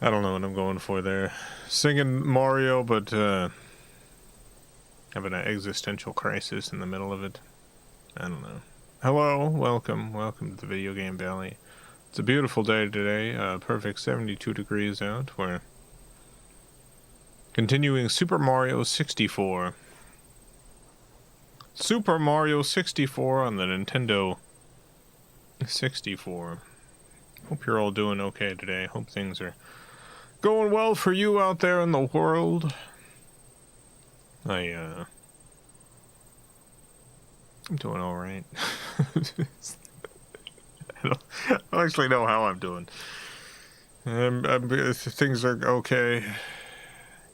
I don't know what I'm going for there. Singing Mario, but having an existential crisis in the middle of it. I don't know. Hello, welcome to the Video Game Valley. It's a beautiful day today, perfect 72 degrees out. We're continuing Super Mario 64. Super Mario 64 on the Nintendo 64. Hope you're all doing okay today. Hope things are going well for you out there in the world. I'm doing all right. I don't actually know how I'm doing. Things are okay.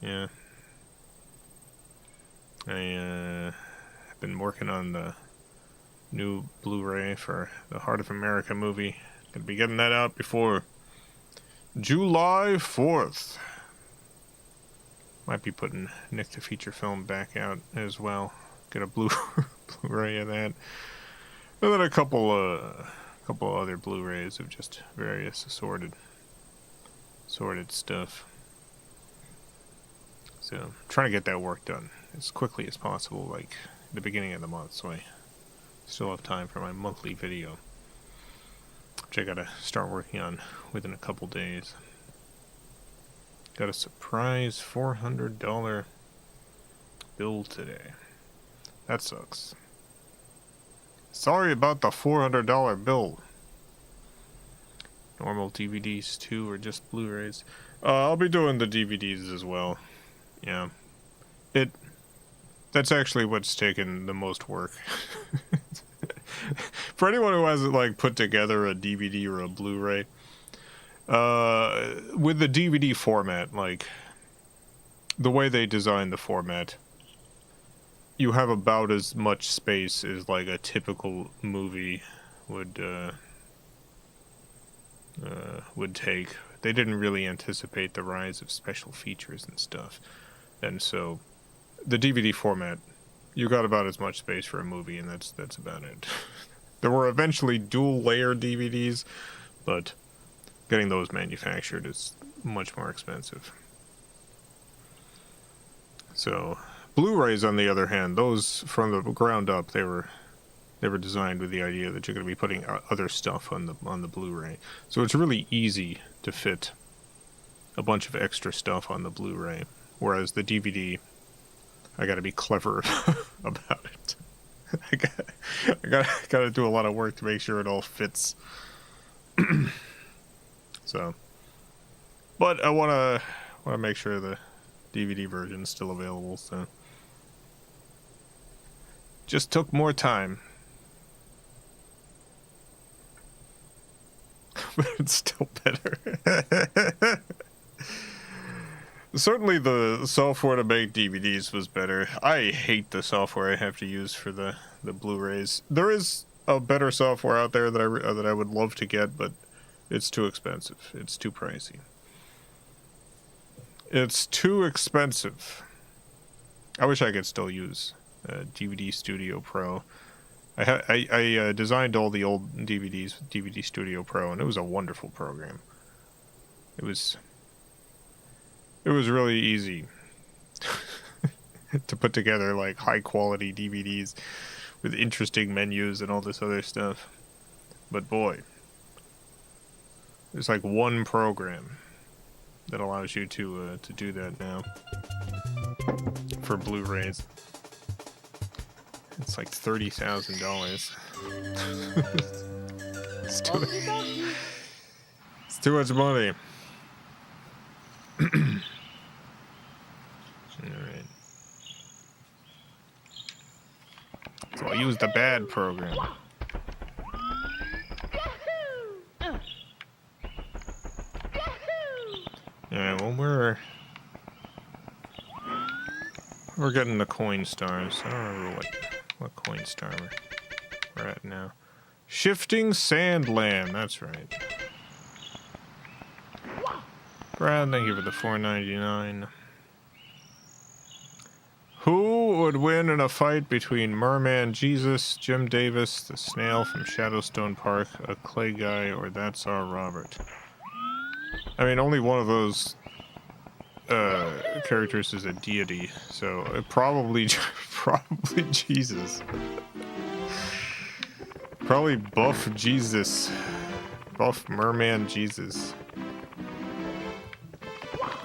Yeah. I've been working on the new Blu-ray for the Heart of America movie. Gonna be getting that out before July 4th. Might be putting Nick the Feature Film back out as well. Get a Blu-ray of that. And then a couple other Blu-rays of just various assorted stuff. So I'm trying to get that work done as quickly as possible, like the beginning of the month, so I still have time for my monthly video, which I gotta start working on within a couple days. Got a surprise $400 bill today. That sucks. Sorry about the $400 bill. Normal DVDs too, or just Blu-rays? I'll be doing the DVDs as well. Yeah. That's actually what's taken the most work. For anyone who hasn't, like, put together a DVD or a Blu-ray, with the DVD format, like, the way they designed the format, you have about as much space as, like, a typical movie would take. They didn't really anticipate the rise of special features and stuff. And so, the DVD format, you got about as much space for a movie, and that's about it. There were eventually dual-layer DVDs, but getting those manufactured is much more expensive. So, Blu-rays, on the other hand, those from the ground up, they were designed with the idea that you're going to be putting other stuff on the Blu-ray. So it's really easy to fit a bunch of extra stuff on the Blu-ray, whereas the DVD, I got to be clever about it. I gotta do a lot of work to make sure it all fits. So, but I wanna make sure the DVD version is still available. So, just took more time, but it's still better. Certainly the software to make DVDs was better. I hate the software I have to use for the Blu-rays. There is a better software out there that I would love to get, but it's too expensive. It's too pricey. It's too expensive. I wish I could still use DVD Studio Pro. I designed all the old DVDs with DVD Studio Pro, and it was a wonderful program. It was really easy to put together, like, high quality DVDs with interesting menus and all this other stuff. But boy, there's like one program that allows you to do that now for Blu-rays. It's like $30,000. It's too much money. Alright. So I'll use the bad program. We're getting the coin stars. I don't remember what coin star we're at now. Shifting Sandland, that's right. Brad, thank you for the $4.99. Who would win in a fight between Merman Jesus, Jim Davis, the snail from Shadowstone Park, a clay guy, or That's Our Robert? I mean, only one of those characters is a deity, so probably Jesus. Probably buff Jesus. Buff Merman Jesus.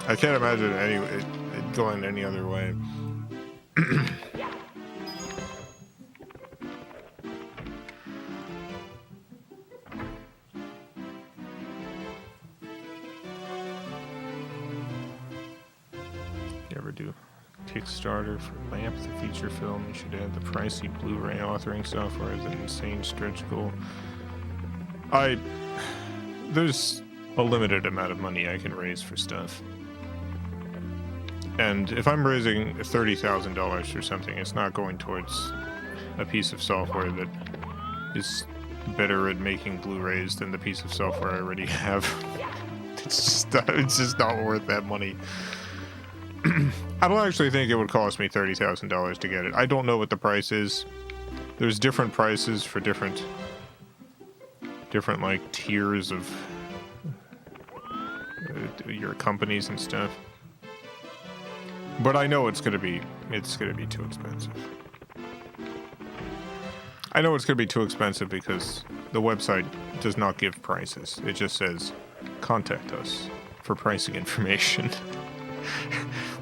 I can't imagine it going any other way. You ever do Kickstarter for Lamp, the feature film? You should add the pricey Blu-ray authoring software as an insane stretch goal. There's a limited amount of money I can raise for stuff. And if I'm raising $30,000 for something, it's not going towards a piece of software that is better at making Blu-rays than the piece of software I already have. It's just not worth that money. I don't actually think it would cost me $30,000 to get it. I don't know what the price is. There's different prices for different like tiers of your companies and stuff. But I know it's gonna be too expensive. I know it's gonna be too expensive because the website does not give prices. It just says, contact us for pricing information.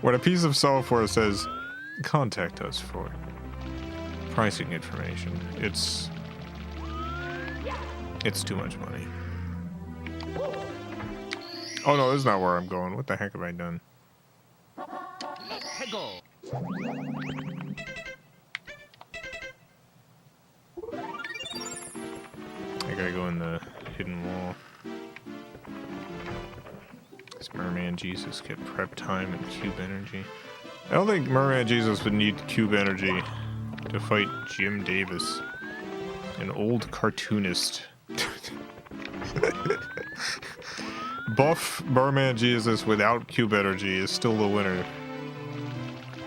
When a piece of software says, contact us for pricing information, it's too much money. Oh no, this is not where I'm going. What the heck have I done? I gotta go in the hidden wall. Does Merman Jesus get prep time and cube energy? I don't think Merman Jesus would need cube energy to fight Jim Davis, an old cartoonist. Buff Merman Jesus without cube energy is still the winner.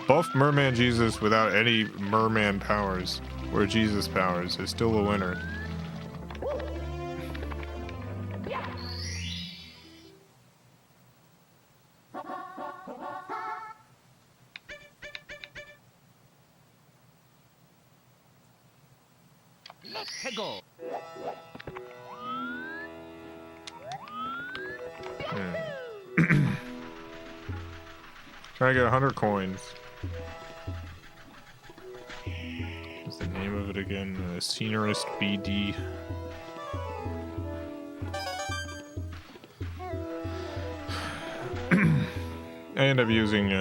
Buff Merman Jesus without any Merman powers or Jesus powers is still the winner. Let's go. Trying to get 100 coins. What's the name of it again? Scenarist BD. I end up using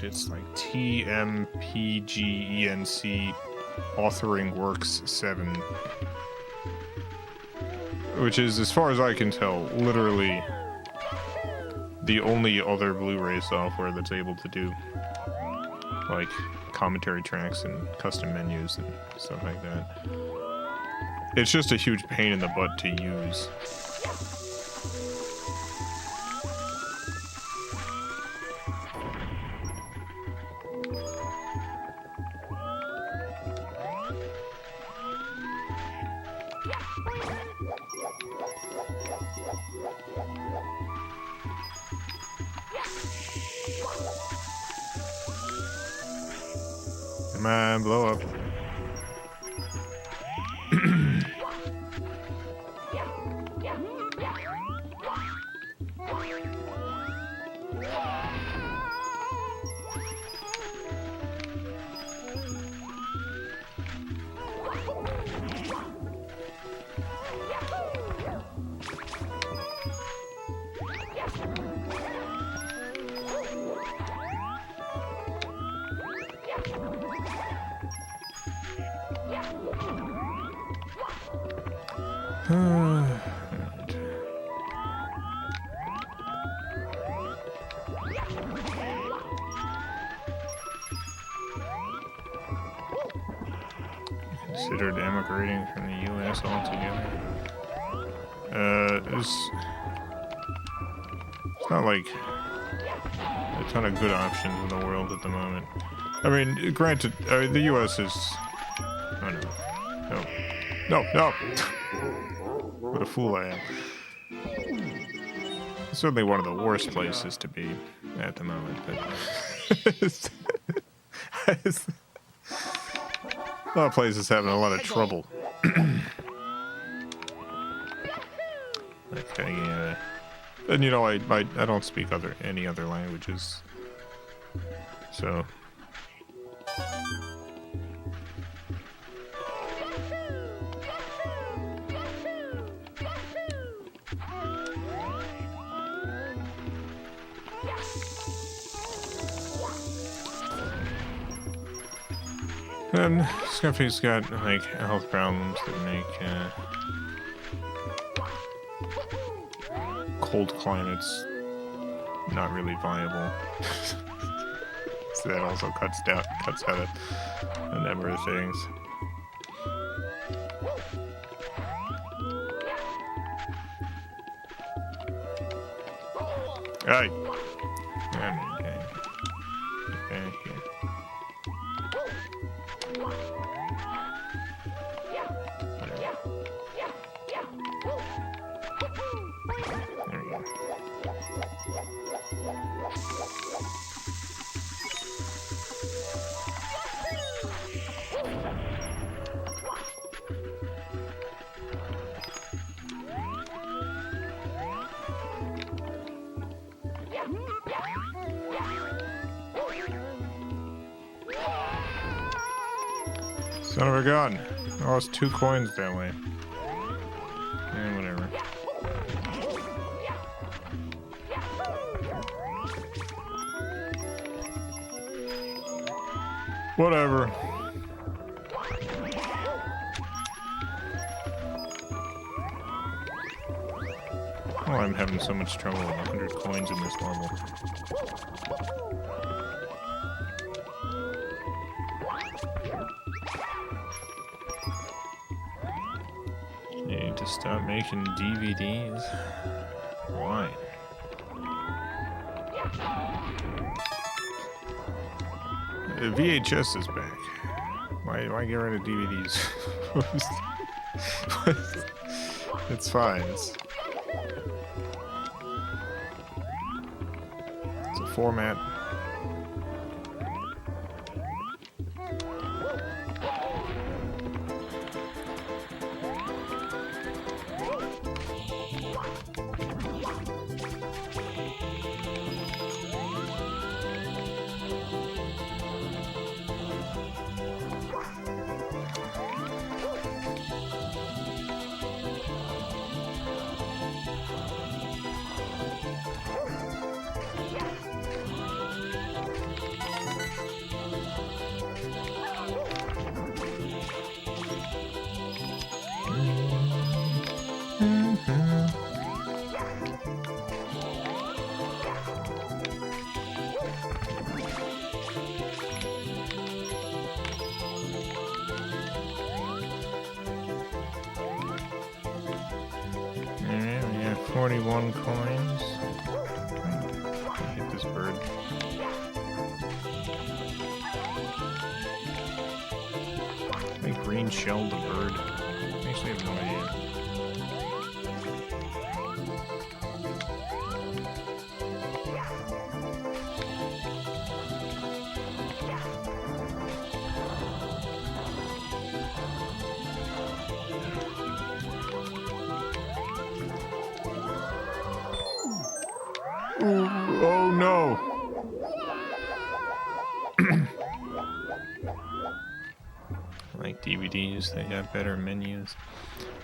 it's like TMPGENC Authoring Works 7, which is, as far as I can tell, literally the only other Blu-ray software that's able to do like commentary tracks and custom menus and stuff like that. It's just a huge pain in the butt to use. Come on, blow up. considered emigrating from the U.S. altogether. It's not like a ton of good options in the world at the moment. I mean, granted, the U.S. is... Oh, no. No. No, no! What a fool I am. It's certainly one of the worst places to be at the moment, but... a lot of places having a lot of trouble. Okay, yeah. And you know, I don't speak any other languages, so. And Scuffy's got like health problems that make cold climates not really viable. So that also cuts out a number of things. Hey! Okay. Back here. There we go. Son of a gun. I lost 2 coins that way. Eh, whatever. Whatever. Oh, I'm having so much trouble with 100 coins in this level. You need to stop making DVDs. Why? VHS is back. Why get rid of DVDs? It's fine. It's a format. Alright, we have 41 coins. Hit this bird. I green shelled the bird. I actually have no idea. Oh no! Like DVDs, they have better menus.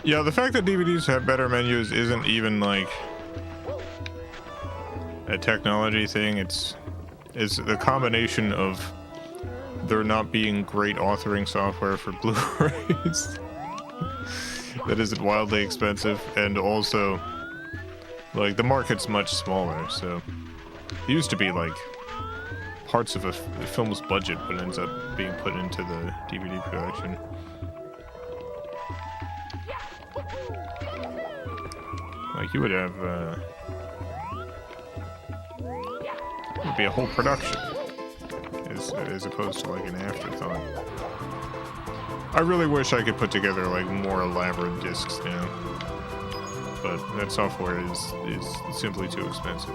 Yeah, the fact that DVDs have better menus isn't even like a technology thing. It's the combination of there not being great authoring software for Blu-rays that isn't wildly expensive, and also like the market's much smaller, so it used to be like parts of a film's budget, but ends up being put into the DVD production. Like, you would have, it would be a whole production, as opposed to, like, an afterthought. I really wish I could put together, like, more elaborate discs now. But that software is simply too expensive.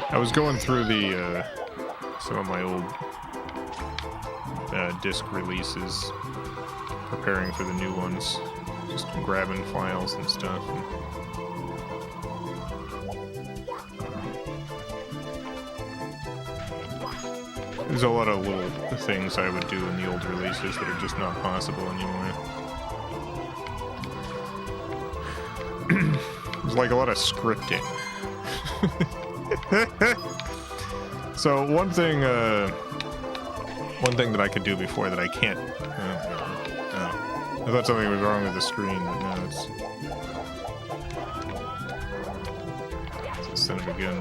I was going through the, some of my old disc releases, preparing for the new ones, just grabbing files and stuff. There's a lot of little things I would do in the old releases that are just not possible anymore. There's like a lot of scripting. So one thing that I could do before that I can't. I thought something was wrong with the screen, but no, it's a son of a gun.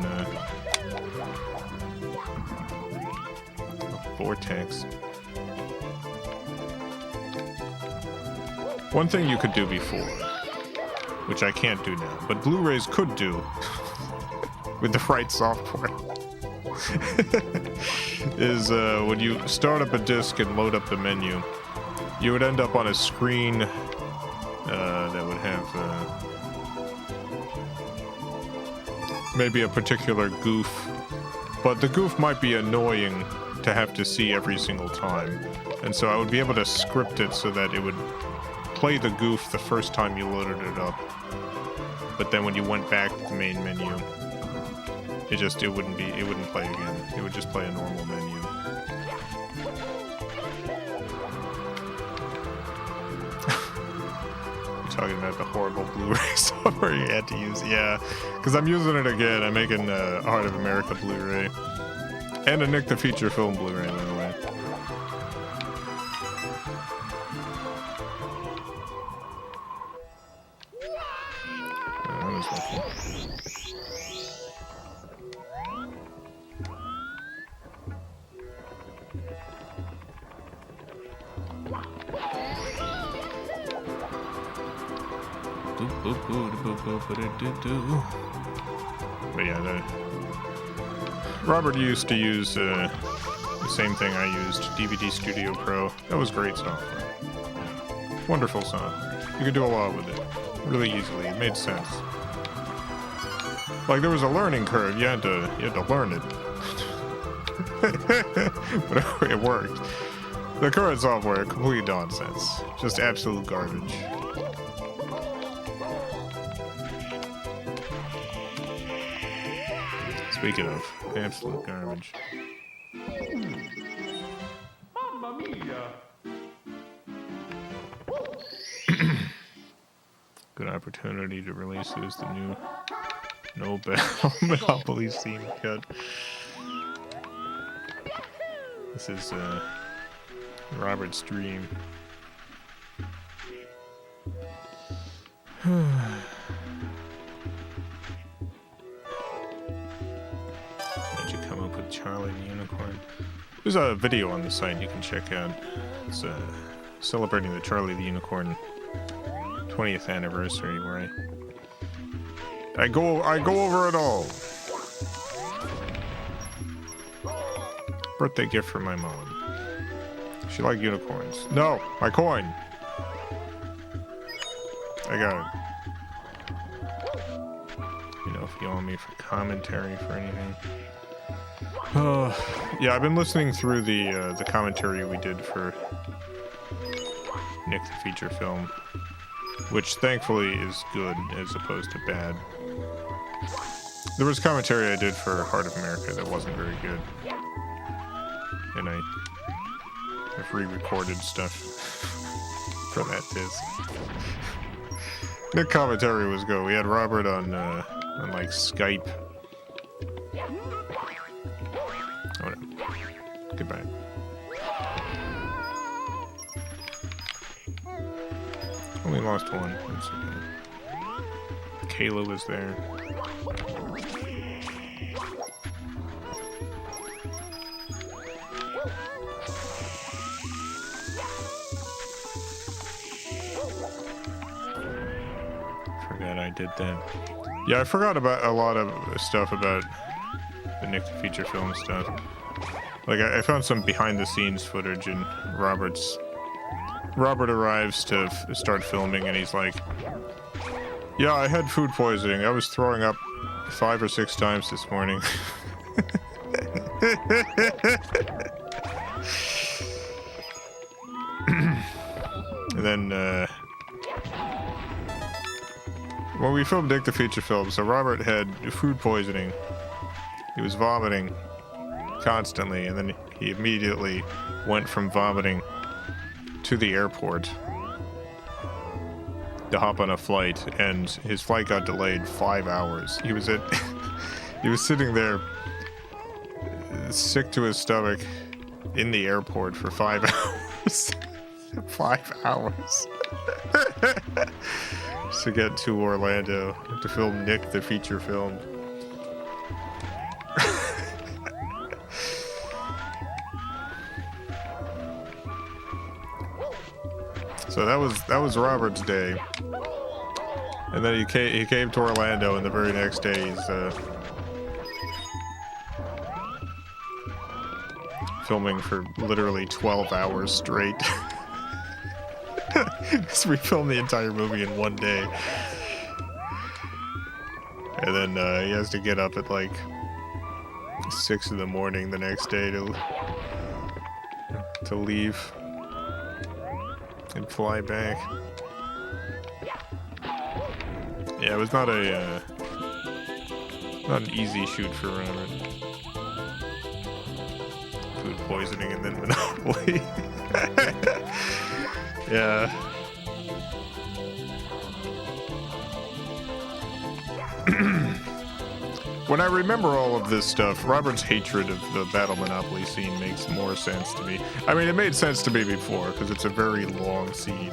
Vortex. One thing you could do before, which I can't do now, but Blu-rays could do with the right software, is when you start up a disc and load up the menu, you would end up on a screen that would have maybe a particular goof, but the goof might be annoying to have to see every single time, and so I would be able to script it so that it would play the goof the first time you loaded it up, but then when you went back to the main menu, it wouldn't play again. It would just play a normal menu. You're talking about the horrible Blu-ray software you had to use, yeah, because I'm using it again. I'm making Heart of America Blu-ray. And a Nick the Feature Film Blu-ray, by the way. That was lucky. But yeah, Robert used to use the same thing I used, DVD Studio Pro. That was great software. Wonderful software. You could do a lot with it really easily. It made sense. Like, there was a learning curve. You had to learn it. But it worked. The current software, complete nonsense. Just absolute garbage. Speaking of absolute garbage. Mamma mia. Good opportunity to release this, the new Nobel Monopoly theme cut. This is Robert's dream. Charlie the Unicorn. There's a video on the site you can check out. It's celebrating the Charlie the Unicorn 20th anniversary, where I go over it all. Birthday gift for my mom. She liked unicorns. No, my coin. I got it. You know, if you want me for commentary for anything. Yeah, I've been listening through the commentary we did for Nick the Feature Film, which thankfully is good as opposed to bad. There was commentary I did for Heart of America that wasn't very good, and I've re-recorded stuff for that disc. Nick commentary was good. We had Robert on like Skype. Oh no. Goodbye. Only lost one. That's okay. Kayla was there. did that. Yeah, I forgot about a lot of stuff about the Nick the Feature Film stuff. Like, I found some behind-the-scenes footage, and Robert arrives to start filming, and he's like, yeah, I had food poisoning. I was throwing up 5 or 6 times this morning. And then, when we filmed Nick the Feature Film, so Robert had food poisoning. He was vomiting constantly, and then he immediately went from vomiting to the airport to hop on a flight, and his flight got delayed 5 hours. He was sitting there sick to his stomach in the airport for 5 hours. 5 hours. To get to Orlando to film Nick the Feature Film. So that was Robert's day, and then he came to Orlando, and the very next day he's filming for literally 12 hours straight. Because we filmed the entire movie in one day, and then he has to get up at like 6 in the morning the next day to leave and fly back. Yeah, it was not an easy shoot for Robert. Food poisoning and then Monopoly. Yeah. When I remember all of this stuff, Robert's hatred of the Battle Monopoly scene makes more sense to me. I mean, it made sense to me before, because it's a very long scene.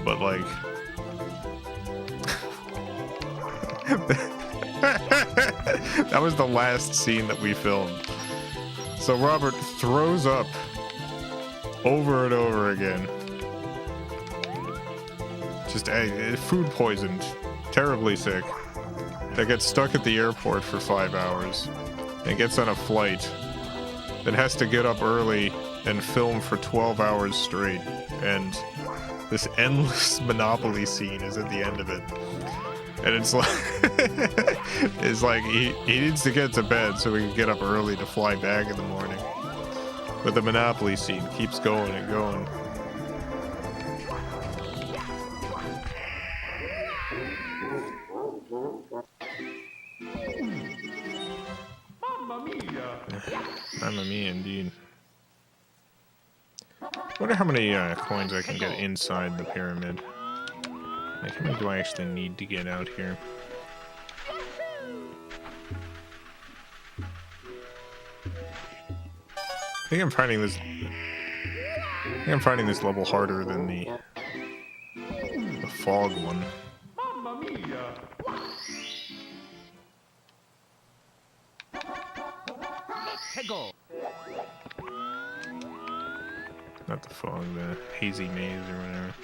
But, like... that was the last scene that we filmed. So Robert throws up over and over again. Just food poisoned, terribly sick. That gets stuck at the airport for 5 hours and gets on a flight, then has to get up early and film for 12 hours straight. And this endless Monopoly scene is at the end of it. And it's like, he needs to get to bed so he can get up early to fly back in the morning. But the Monopoly scene keeps going and going. Mamma mia, indeed. I wonder how many coins I can get inside the pyramid. Like, how many do I actually need to get out here? I think I'm finding this level harder than the fog one. Mamma mia! Let's go. Not the fog, the hazy maze or whatever.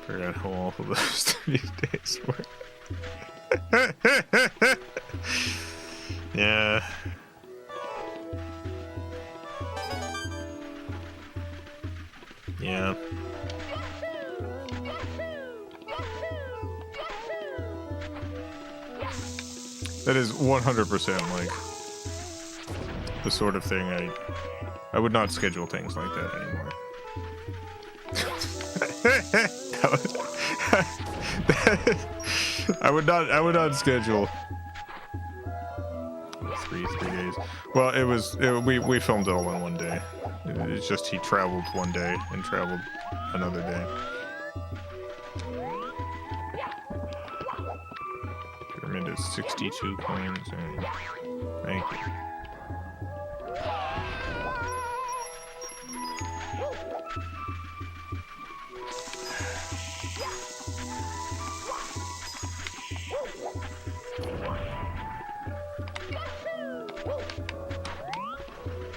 Forgot how awful those these days were. Yeah. Yeah. That is 100% like the sort of thing I would not schedule things like that anymore. I would not schedule 3 days. Well, we filmed it all in one day. It's just he traveled one day and traveled another day. Pyramid is 62 coins. And thank you.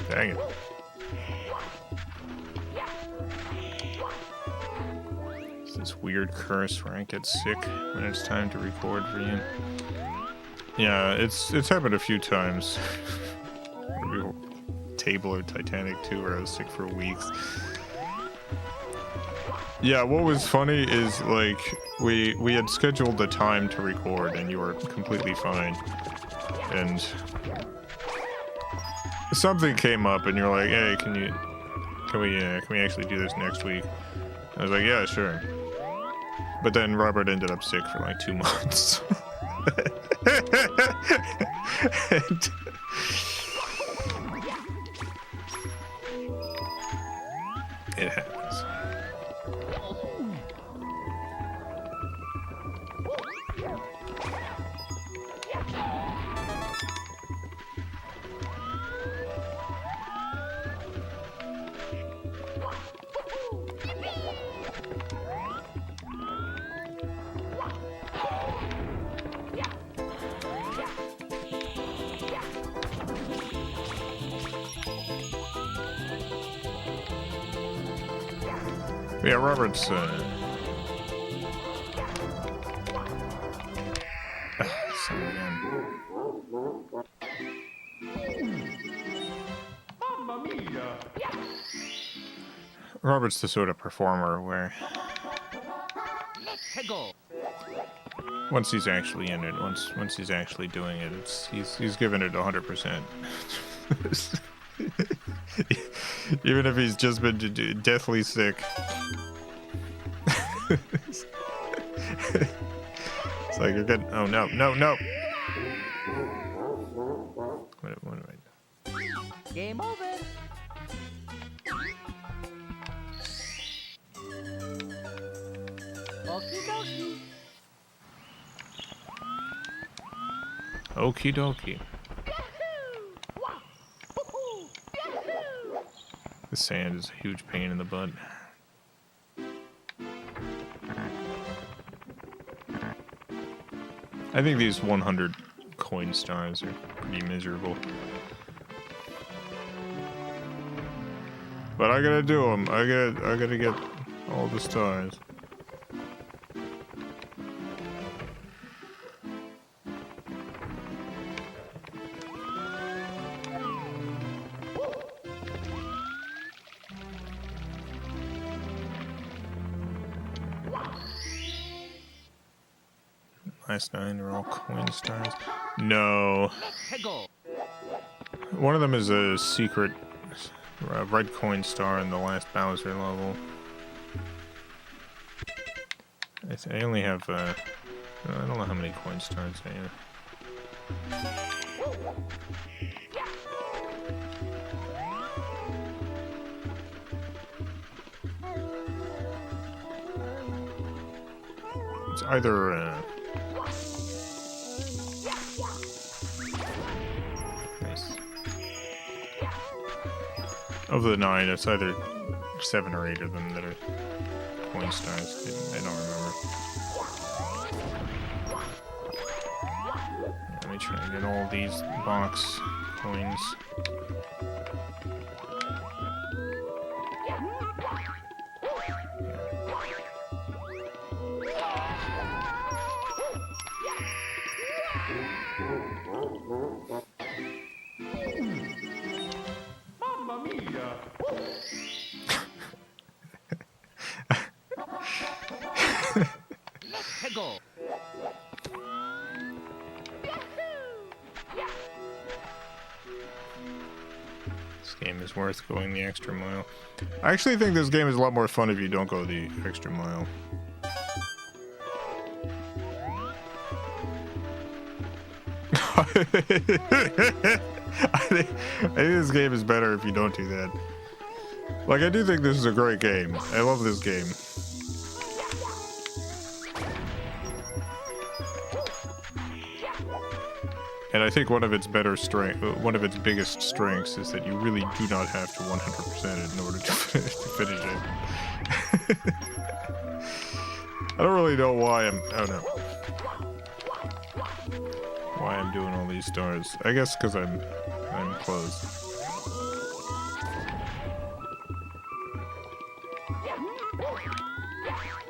Dang it. This is weird curse where I get sick when it's time to record for you. Yeah, it's happened a few times. Table or Titanic 2 where I was sick for weeks. Yeah, what was funny is like we had scheduled the time to record and you were completely fine. And something came up and you're like, "Hey, can we actually do this next week?" I was like, "Yeah, sure." But then Robert ended up sick for like 2 months. And it happens. Yeah, Robert's sorry again. Mamma mia! Robert's the sort of performer where Hegel! once he's actually in it, once he's actually doing it, he's given it 100%. Even if he's just been deathly sick. It's like you're good. Oh no, no, no! What am I doing? Game over! Okie dokie! Okie dokie. The sand is a huge pain in the butt. I think these 100 coin stars are pretty miserable. But I gotta do them. I gotta get all the stars. Last 9 are all coin stars. No. Hegel! One of them is a secret red coin star in the last Bowser level. I only have, I don't know how many coin stars I have. It's either, of the 9, it's either 7 or 8 of them that are coin stars. I don't remember. Let me try and get all these box coins. Mamma mia! Hegel! This game is worth going the extra mile. I actually think this game is a lot more fun if you don't go the extra mile. I think this game is better if you don't do that. Like, I do think this is a great game. I love this game. And I think one of its biggest strengths is that you really do not have to 100% it in order to finish it. I don't really know why why I'm doing all these stars. I guess because I'm close.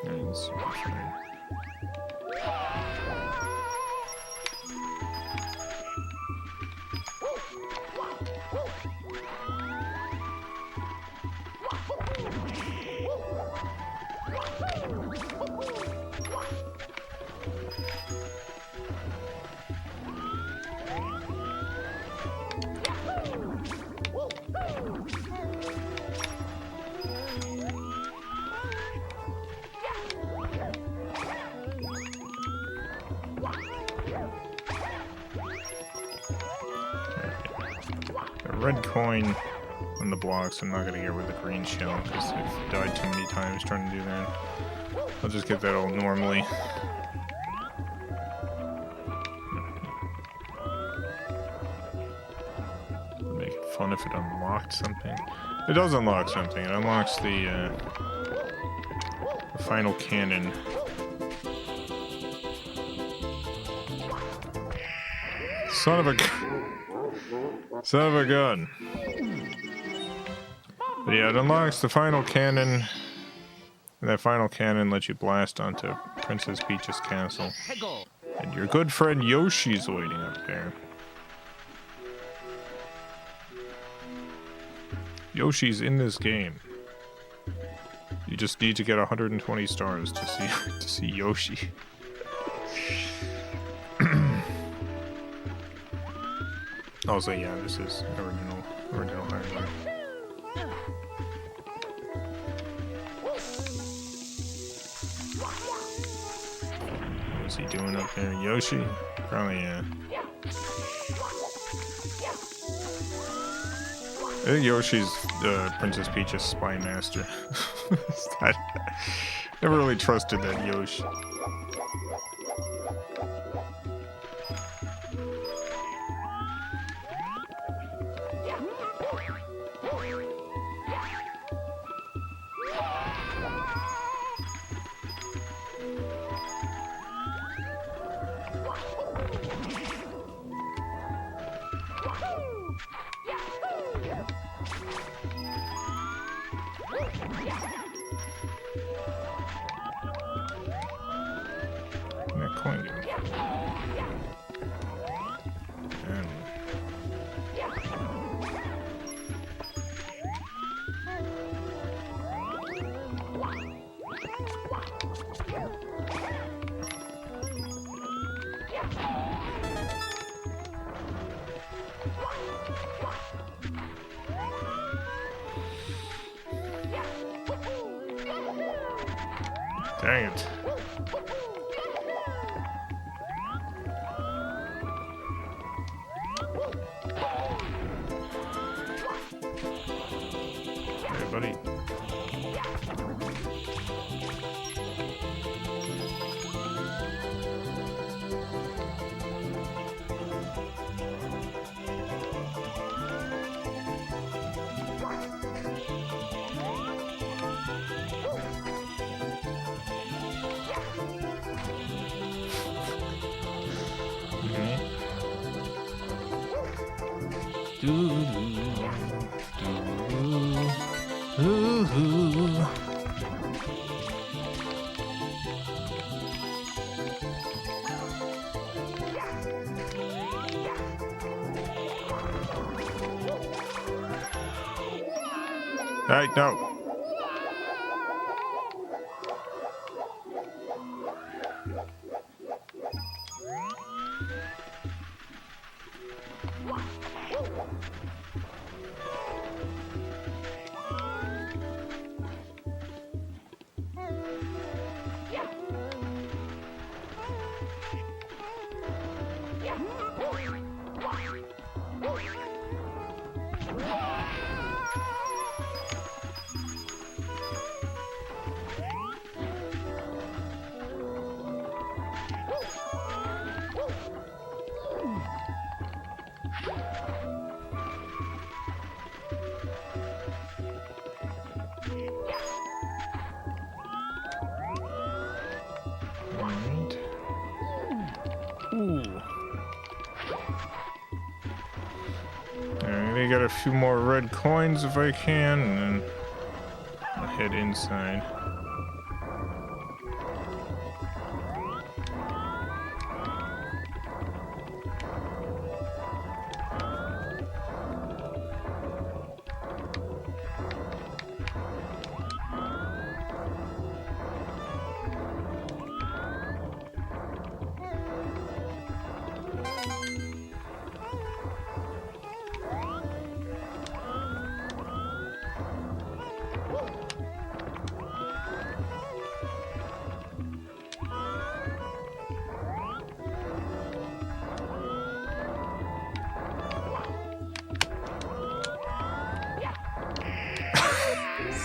Let's see. red coin on the blocks. I'm not gonna get rid of the green shell because I've died too many times trying to do that. I'll just get that all normally. Make it fun if it unlocked something. It does unlock something. It unlocks the final cannon. Son of a gun. But yeah, it unlocks the final cannon. And that final cannon lets you blast onto Princess Peach's castle. And your good friend Yoshi's waiting up there. Yoshi's in this game. You just need to get 120 stars to see Yoshi. Also, yeah, this is original hardware. What's he doing up there? Yoshi? Probably, yeah. I think Yoshi's Princess Peach's spy master. Never really trusted that Yoshi. Dang it. Hey, buddy. Hey, no. I got a few more red coins if I can, and then I'll head inside.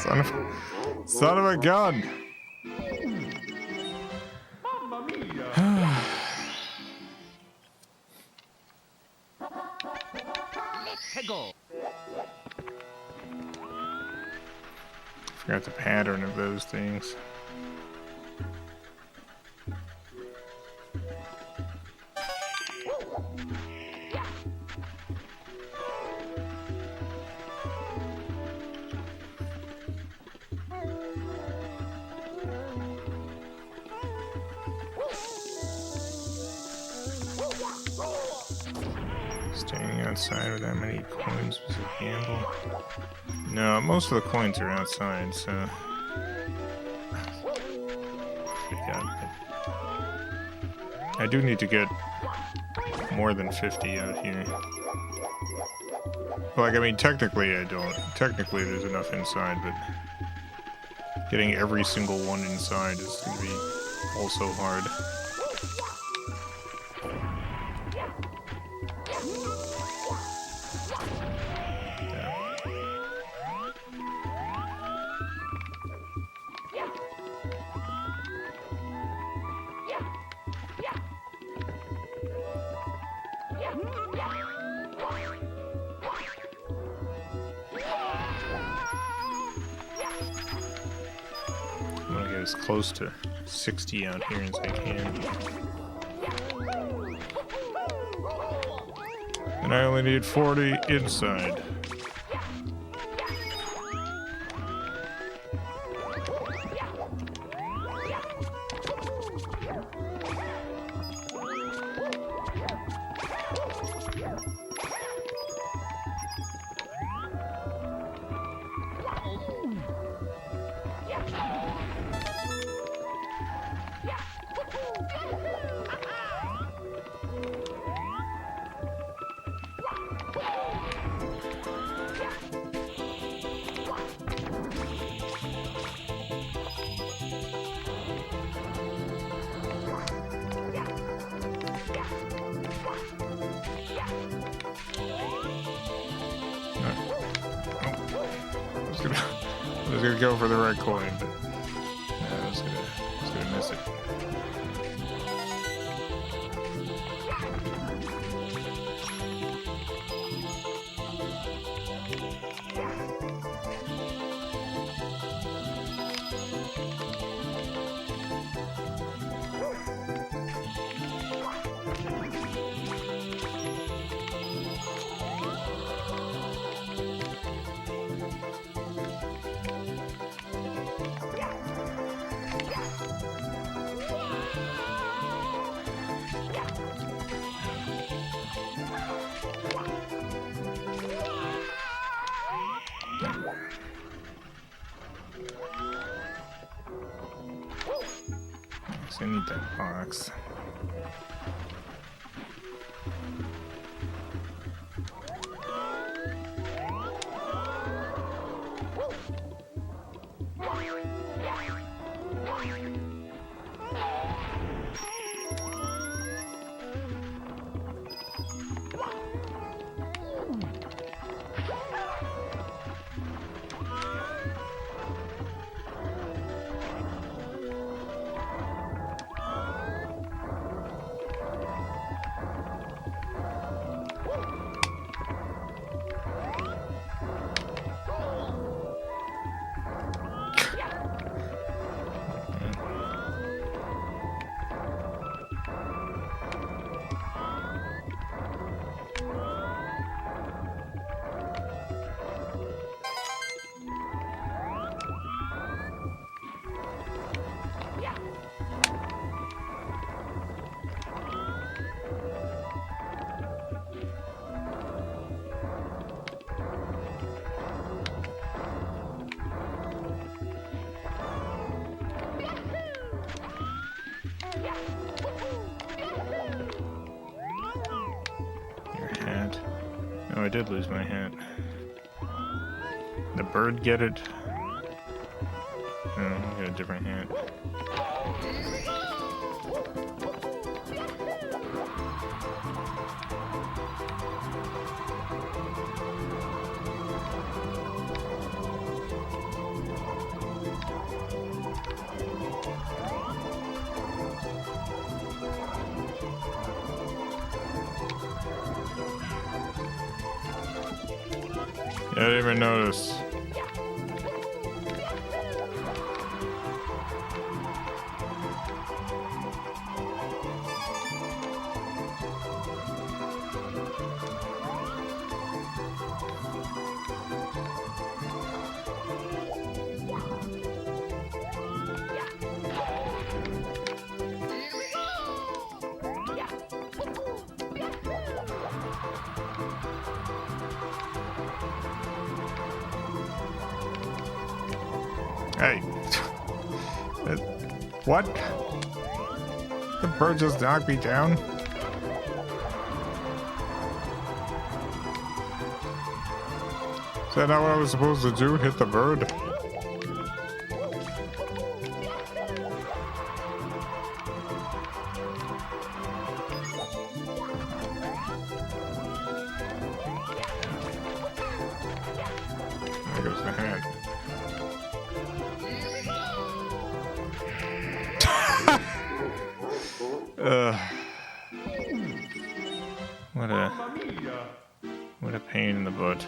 Son of a gun! Mamma mia! Let's go. Forgot the pattern of those things. Standing outside with that many coins was a gamble. No, most of the coins are outside, so. I do need to get more than 50 out here. Like, I mean, technically I don't. Technically there's enough inside, but getting every single one inside is going to be also hard. As close to 60 out here as I can. And I only need 40 inside. I was gonna go for the red coin, but no, I was gonna miss it. I need that box. Oh, I did lose my hat. The bird get it? Oh, I got a different hat. didn't even notice. Hey. What? The bird just knocked me down? Is that not what I was supposed to do? Hit the bird? There goes the hand. What a pain in the butt.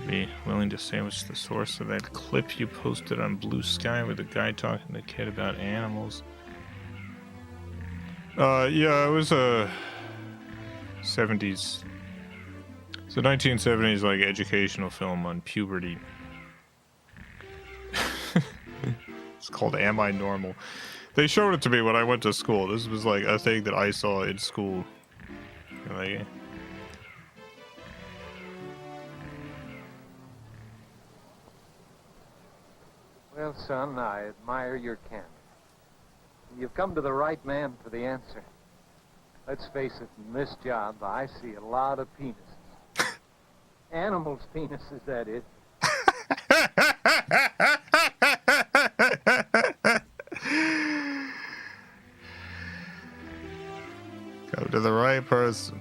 Be willing to sandwich the source of that clip you posted on Blue Sky with a guy talking to the kid about animals. Yeah, it was a 70s. It's a 1970s like educational film on puberty. It's called Am I Normal? They showed it to me when I went to school. This was like a thing that I saw in school. Like, well, son, I admire your candor. You've come to the right man for the answer. Let's face it, in this job, I see a lot of penises. Animals' penises, that is. Come to the right person.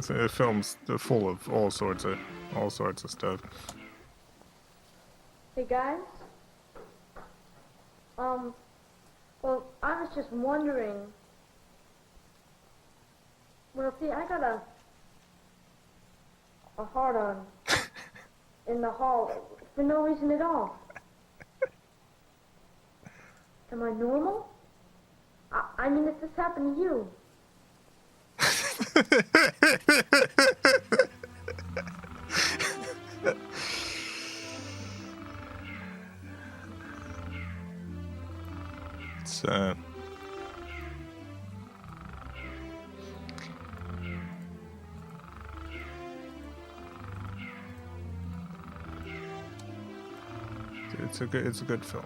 The film's full of all sorts of stuff. Hey guys, well, I was just wondering. Well, see, I got a hard on in the hall for no reason at all. Am I normal? I mean, if this happened to you. It's a good film.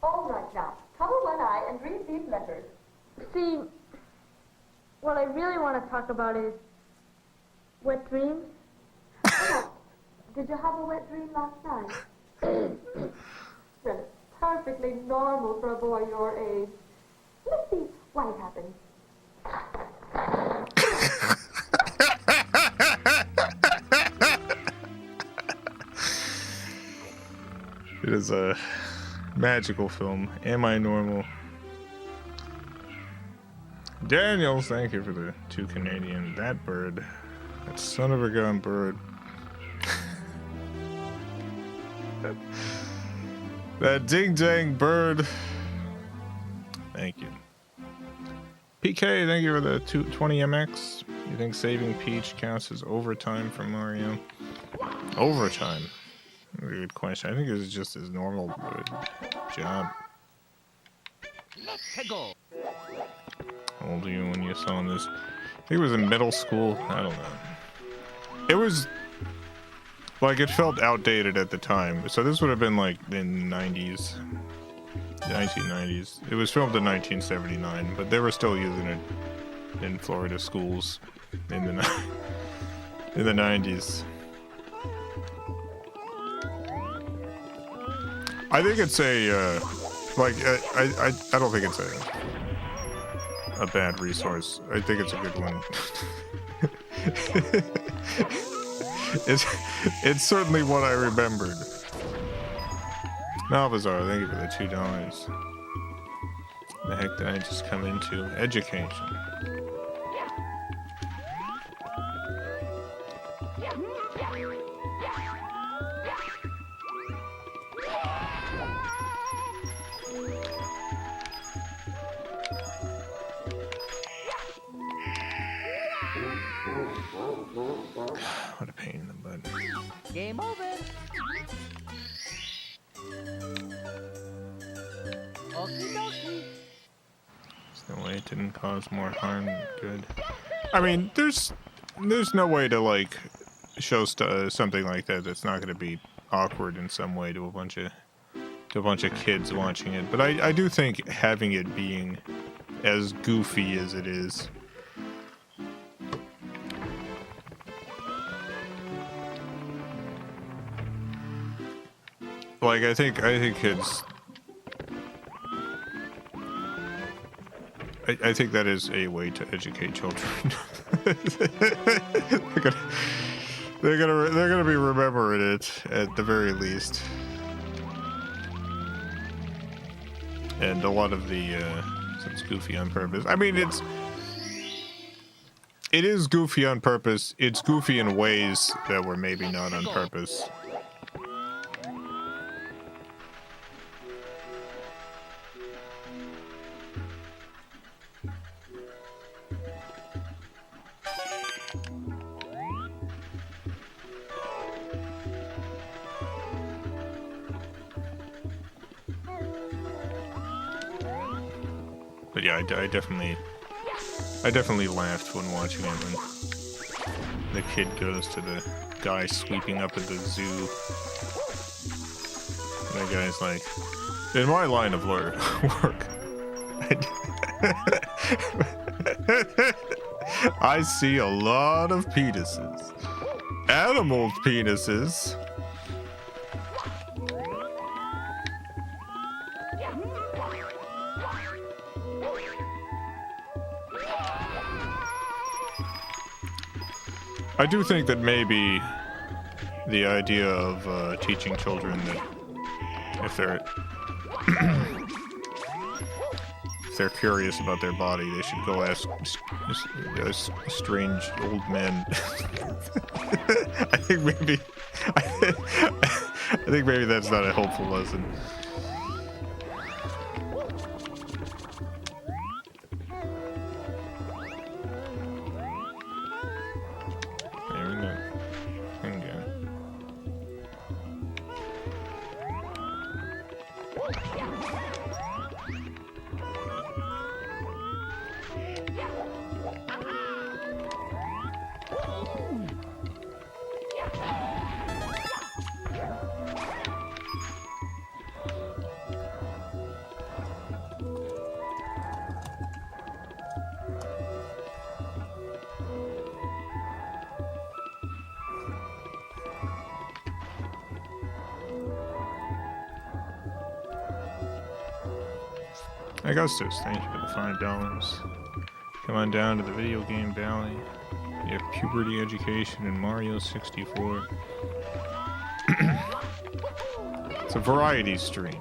All right now, cover one eye and read these letters. See, what I really want to talk about is wet dreams. Oh, did you have a wet dream last night? Well, it's perfectly normal for a boy your age. Let's see why it happened. It is a magical film. Am I Normal? Daniels, thank you for the 2 Canadian. That bird. That son of a gun bird. That ding dang bird. Thank you. PK, thank you for the 220 MX. You think saving Peach counts as overtime for Mario? Overtime? Good question. I think it was just his normal job. Let's go. How old were you when you saw this? I think it was in middle school. I don't know. It was like it felt outdated at the time. So this would have been like in the 90s, 1990s. It was filmed in 1979, but they were still using it in Florida schools in the in the 90s. I think it's a like I don't think it's a bad resource. I think it's a good one. It's certainly what I remembered. Malvazar, thank you for the $2. The heck did I just come into? Education. What a pain in the butt. Game over. Okie dokie. There's no way it didn't cause more harm than good. I mean, there's no way to like show something like that that's not going to be awkward in some way to a bunch of kids watching it. But I do think having it being as goofy as it is. Like I think kids. I think that is a way to educate children. they're gonna be remembering it at the very least. And a lot of the it's goofy on purpose. I mean, it is goofy on purpose. It's goofy in ways that were maybe not on purpose. But yeah, I definitely laughed when watching it when the kid goes to the guy sweeping up at the zoo. And the guy's like, in my line of work, I see a lot of penises. Animal penises. I do think that maybe the idea of teaching children that if they're curious about their body, they should go ask strange old men. I think maybe that's not a helpful lesson. Augustus, thank you for the $5. Come on down to the Video Game Valley. You have puberty education in Mario 64. It's a variety stream.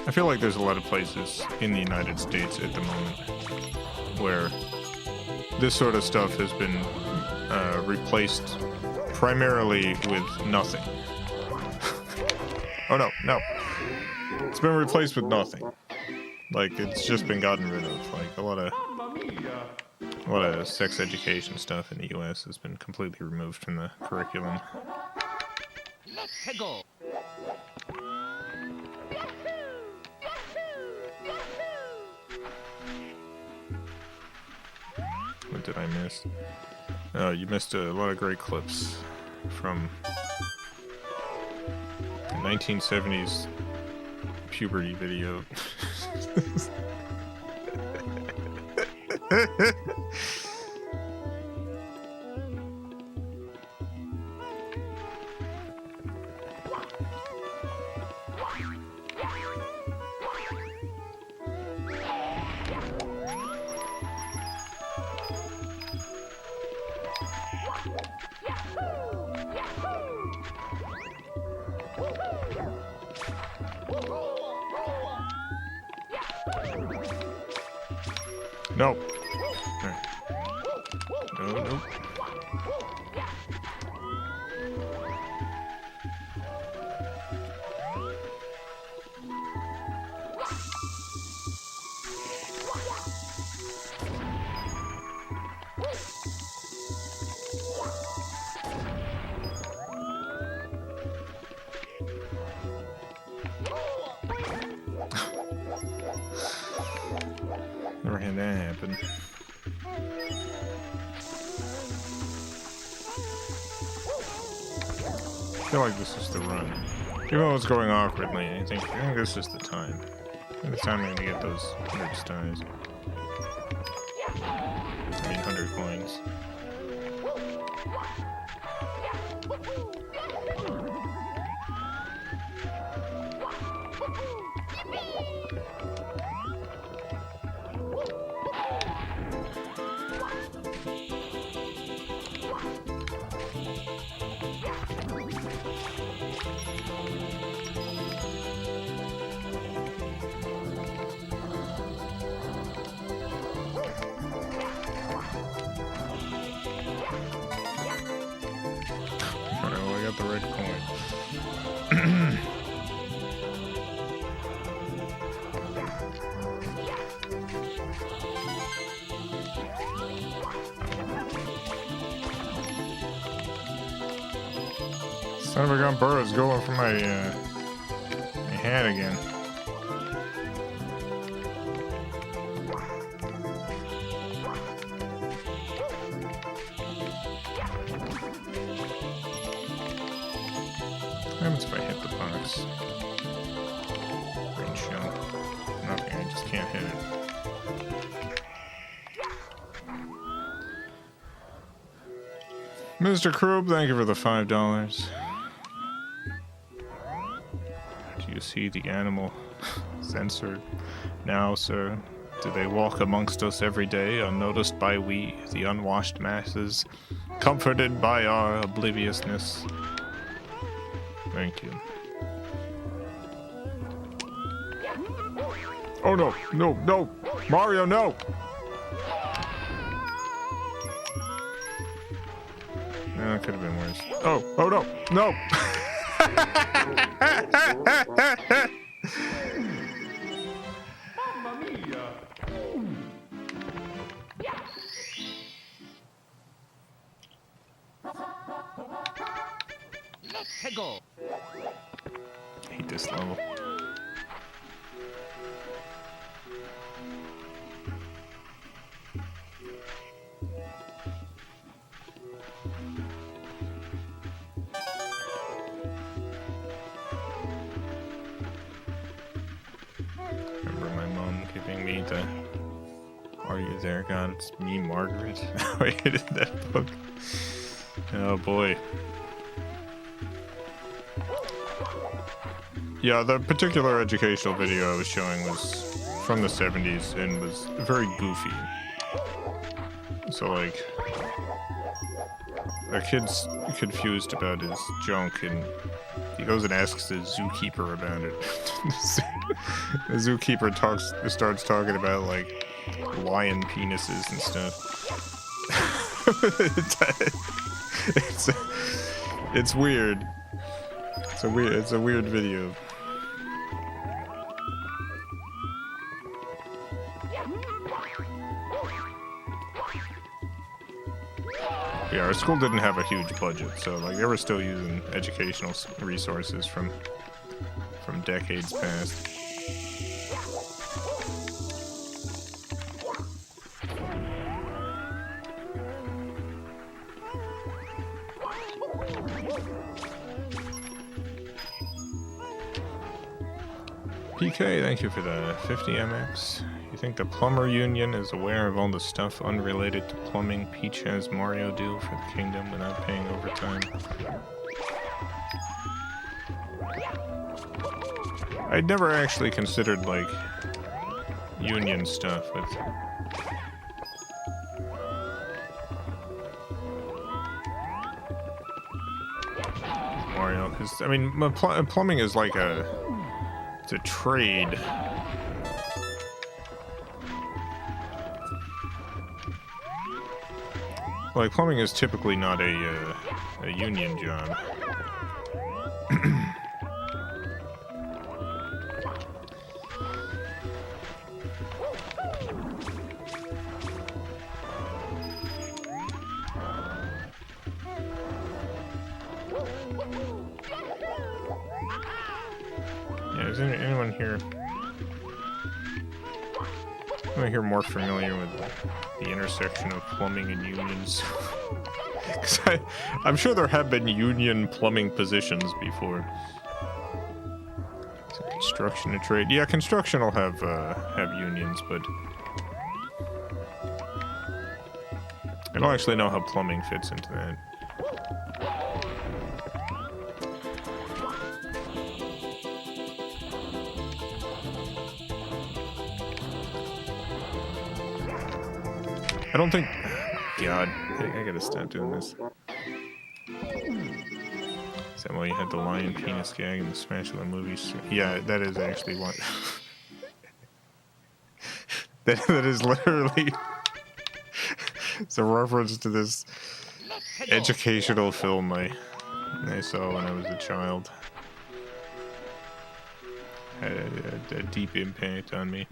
I feel like there's a lot of places in the United States at the moment where this sort of stuff has been replaced primarily with nothing. Oh no, no. It's been replaced with nothing. Like, it's just been gotten rid of. Like, a lot of sex education stuff in the US has been completely removed from the curriculum. Let's go. What did I miss? Oh, you missed a lot of great clips from the 1970s puberty video. No. No, no. Never had that happen. I feel like this is the run. Even though it's going awkwardly, I think this is the time. I think it's time to get those 100 stars. I mean, 100 coins. The red coin. Son of a gun bird is going for my hat again. What happens if I hit the box? Range jump. Nothing, I just can't hit it. Mr. Krub, thank you for the $5. Do you see the animal censored now, sir? Do they walk amongst us every day, unnoticed by we, the unwashed masses, comforted by our obliviousness? Thank you. Oh no, no, no! Mario, no! No, it could have been worse. Oh, oh no, no! Mamma mia! Let's go. I hate this level. Remember my mom giving me the "Are you there, God? It's me, Margaret." I hated that book. Oh boy. Yeah, the particular educational video I was showing was from the 70s and was very goofy. So, like, a kid's confused about his junk, and he goes and asks the zookeeper about it. The zookeeper starts talking about like lion penises and stuff. It's weird. It's a weird video. Yeah, our school didn't have a huge budget, so like they were still using educational resources from decades past. PK, thank you for the 50 MX. You think the plumber union is aware of all the stuff unrelated to plumbing Peach has Mario do for the kingdom without paying overtime? I'd never actually considered, like, union stuff with... Mario, because, I mean, plumbing is like it's a trade. Like, plumbing is typically not a union job. Yeah, is anyone here more familiar with the intersection of plumbing and unions? Because I'm sure there have been union plumbing positions before. So construction and trade. Yeah, construction will have unions, but I don't actually know how plumbing fits into that. I don't think... God, I gotta stop doing this. Is that why you had the lion penis gag in the Smash of the movies? Yeah, that is actually what... that is literally... it's a reference to this educational film I saw when I was a child. Had a deep impact on me.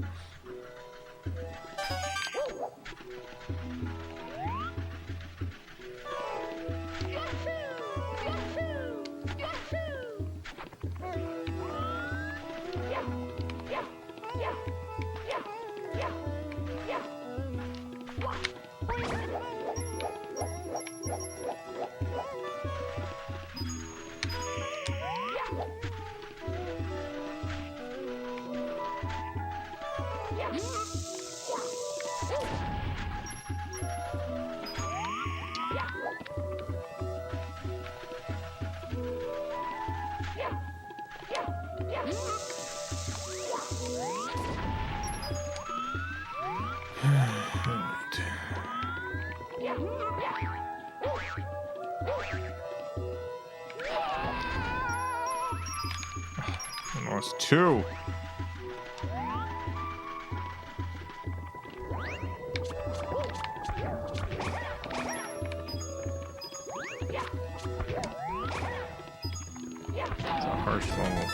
I lost two. It's a harsh fumble.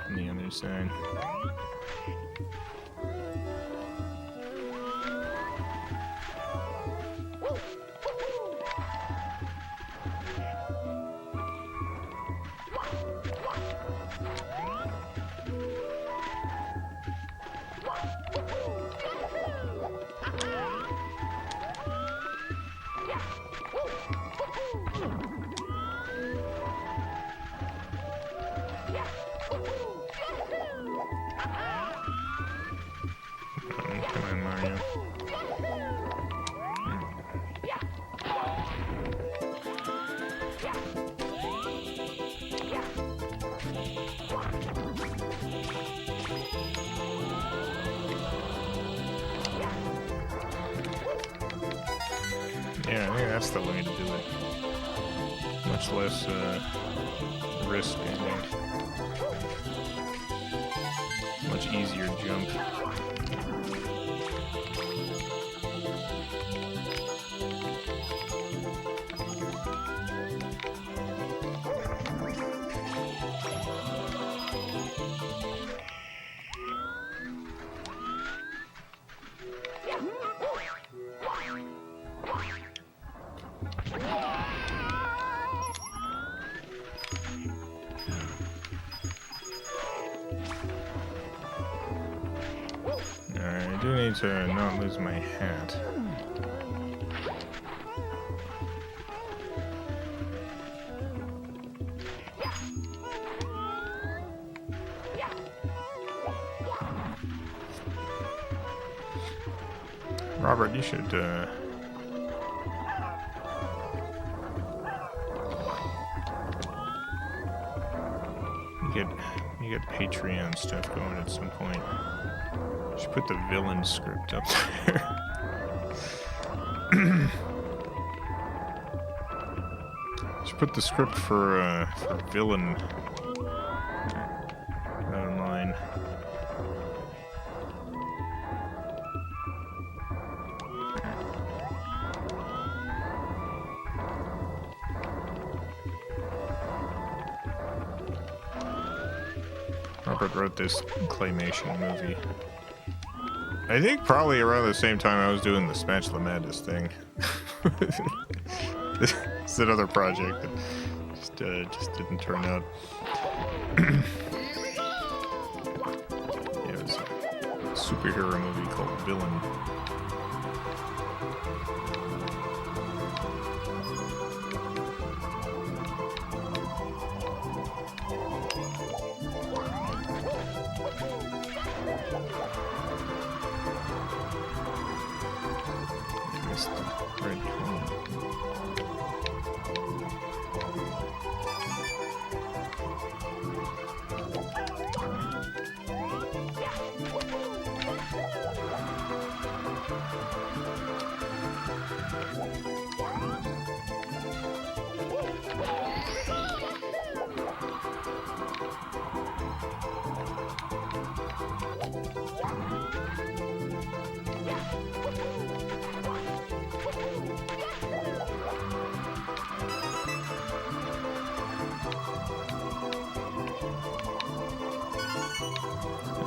On the other side. that's the way to do it. Much less risk and much easier jump. Alright, I do need to not lose my hat. Robert, you should, you get Patreon stuff going at some point. You should put the villain script up there. You should put the script for villain online. Robert wrote this claymation movie. I think probably around the same time I was doing the Spatula Madness thing. It's another project that just didn't turn out. Yeah, it was a superhero movie called Villain. Red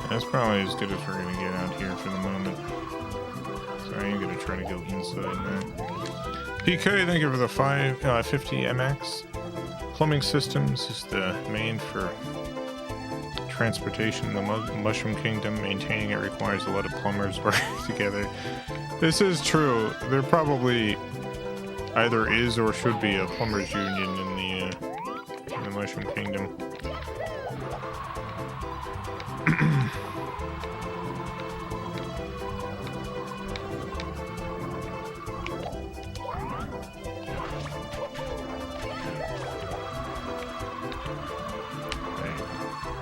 That's probably as good as we're gonna get out here for the moment. So I am gonna try to go inside now. PK, thank you for the 50 MX. Plumbing Systems is the main for transportation in the Mushroom Kingdom. Maintaining it requires a lot of plumbers working together. This is true. There probably either is or should be a plumbers union in the Mushroom Kingdom.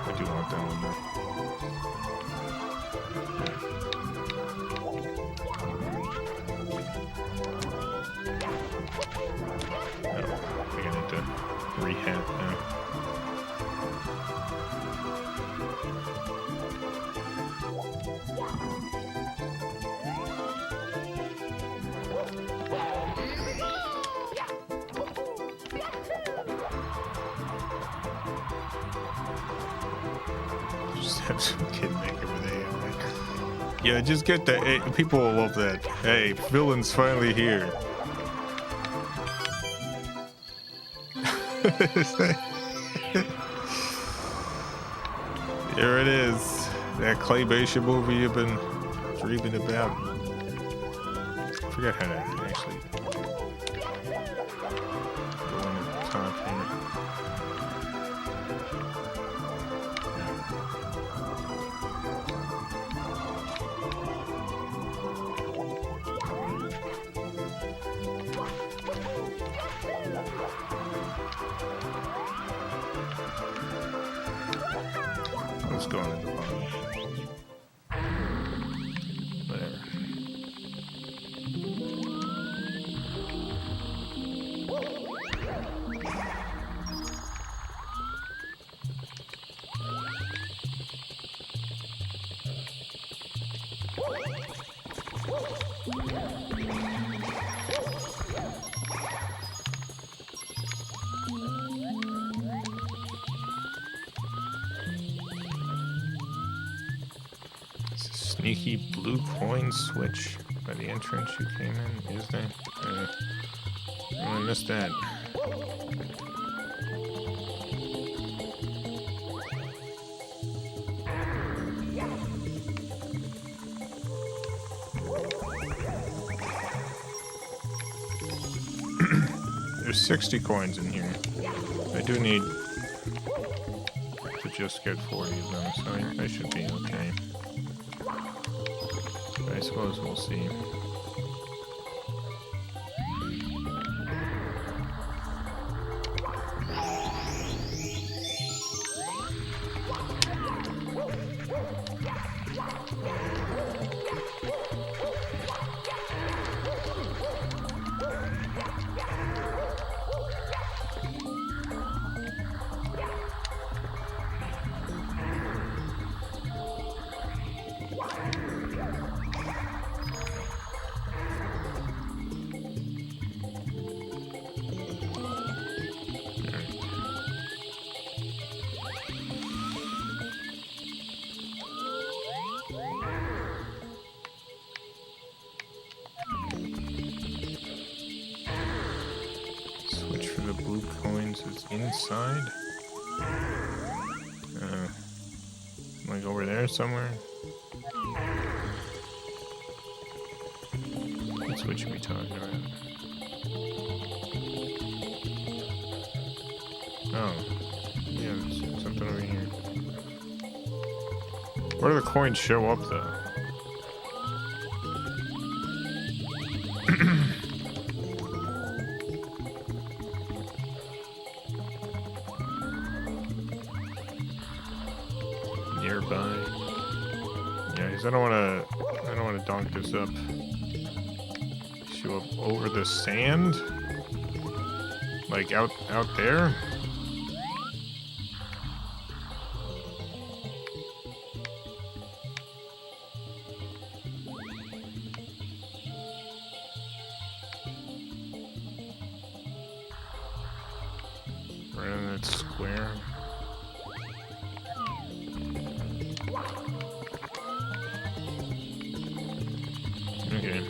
I do want that one though. Oh, I need to rehat now. Just have some kid make over there. Yeah, just get that. Hey, people will love that. Hey, villain's finally here. Here it is. That claymation movie you've been dreaming about. I forgot how to actually go on the top here. Let's go on at the bottom. Whatever. Sneaky blue coin switch by the entrance you came in, is there? Oh, I missed that. There's 60 coins in here. I do need to just get 40 of them, so I should be okay. I suppose we'll see. Blue coins is inside. Like over there somewhere. That's what you be talking about. Oh, yeah, there's something over here. Where do the coins show up though? Nearby. Yeah, because I don't want to donk this up. Show up over the sand, like out there. Right in that square. Okay.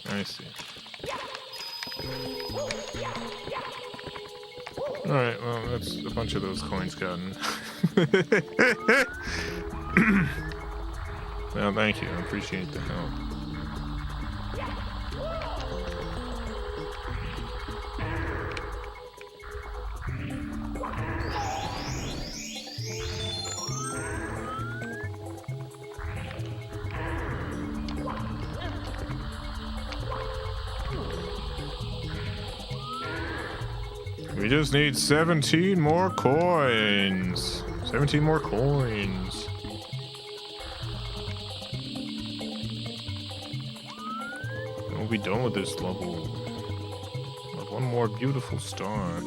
I see. Alright, well, that's a bunch of those coins gotten. Well, thank you. I appreciate the help. We just need 17 more coins. 17 more coins. We'll be done with this level. With one more beautiful star.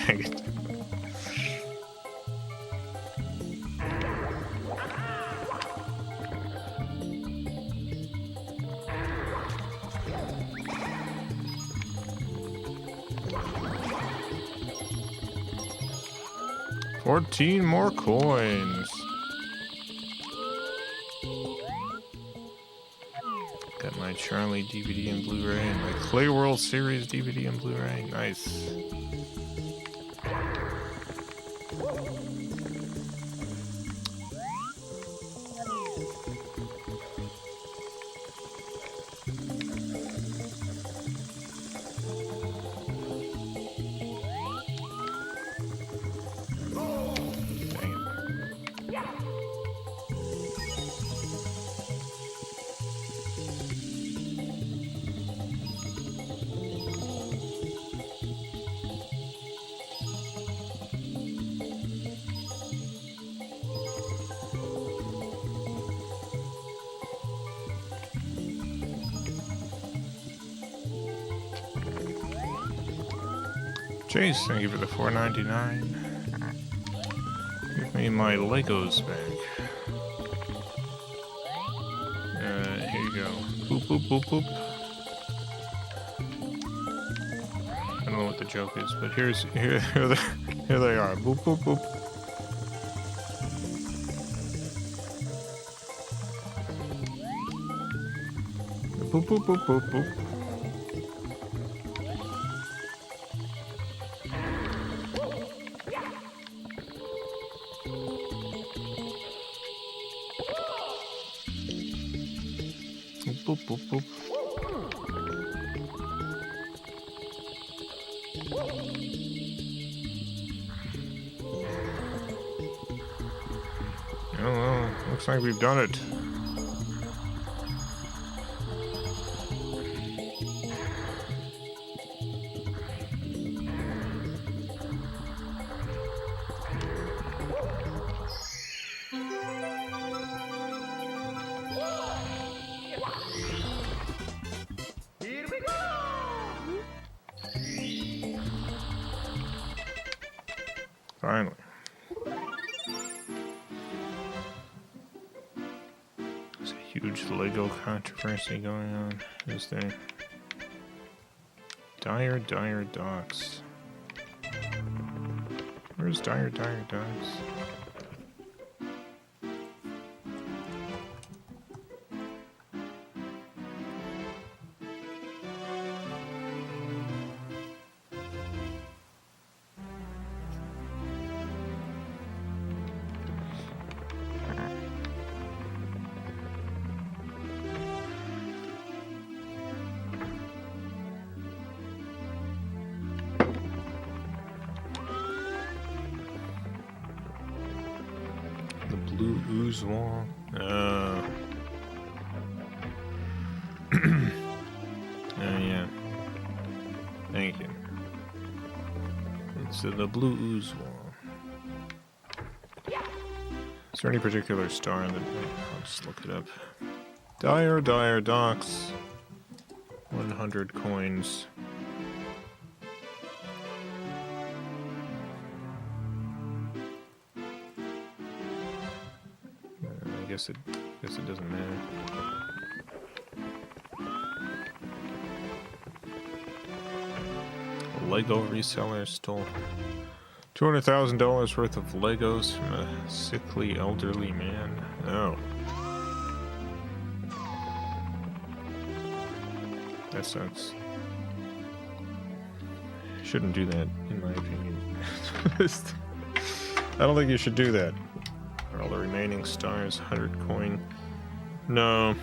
Dang it. $14 more coins. Got my Charlie DVD and Blu-ray and my Clay World Series DVD and Blu-ray. Nice. Chase, thank you for the $4.99. Give me my Legos back. Here you go. Boop, boop, boop, boop. I don't know what the joke is, but here they are. Boop, boop, boop. Boop, boop, boop, boop, boop. Boop, boop, boop. Oh well, looks like we've done it. Here we go! Finally. There's a huge Lego controversy going on, is there? Dire Docks. Where's Dire Docks? Blue ooze wall. Yeah. Thank you. It's the blue ooze wall. Is there any particular star that I'll just look it up? Dire Docks. 100 coins. I guess it doesn't matter. A Lego reseller stole $200,000 worth of Legos from a sickly elderly man. Oh. That sucks. Shouldn't do that, in my opinion. I don't think you should do that. All the remaining stars, 100 coin. No.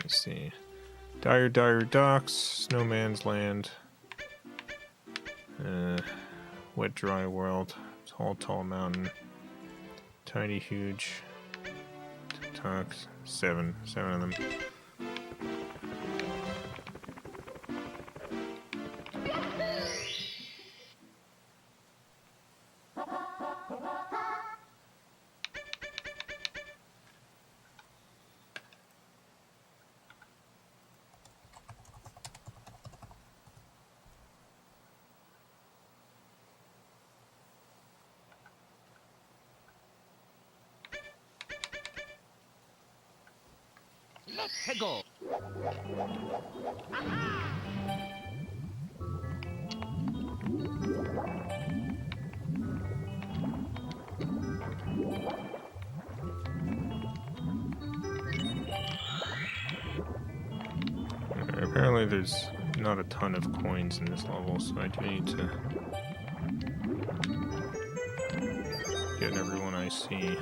Let's see. Dire Docks, Snowman's Land. Wet Dry World. Tall Mountain. Tiny Huge. TikToks. Seven of them. Let's go! Apparently there's not a ton of coins in this level, so I do need to get everyone I see.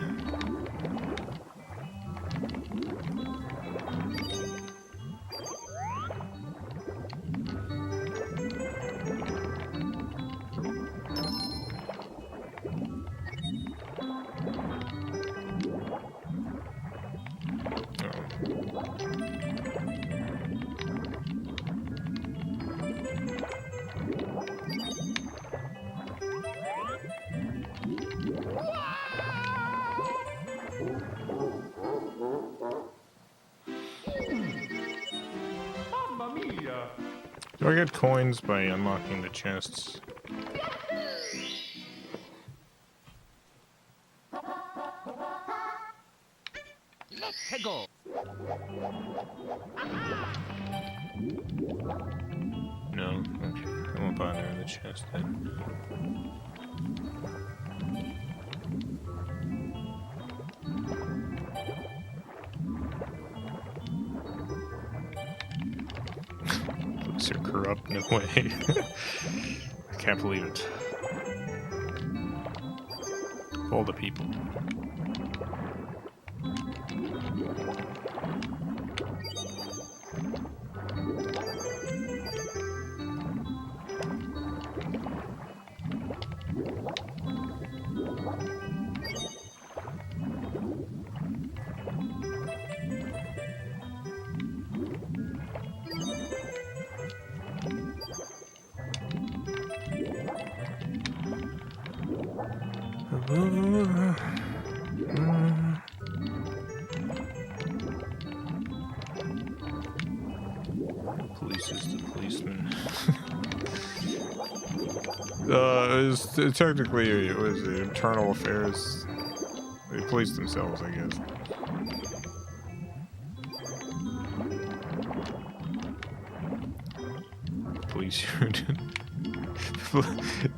Do I get coins by unlocking the chests? Let's go. No? Okay. I won't bother in the chest then. Police are corrupt in a way. I can't believe it. Of all the people. Police is the policeman. Technically, it was the internal affairs. They police themselves, I guess. Police union.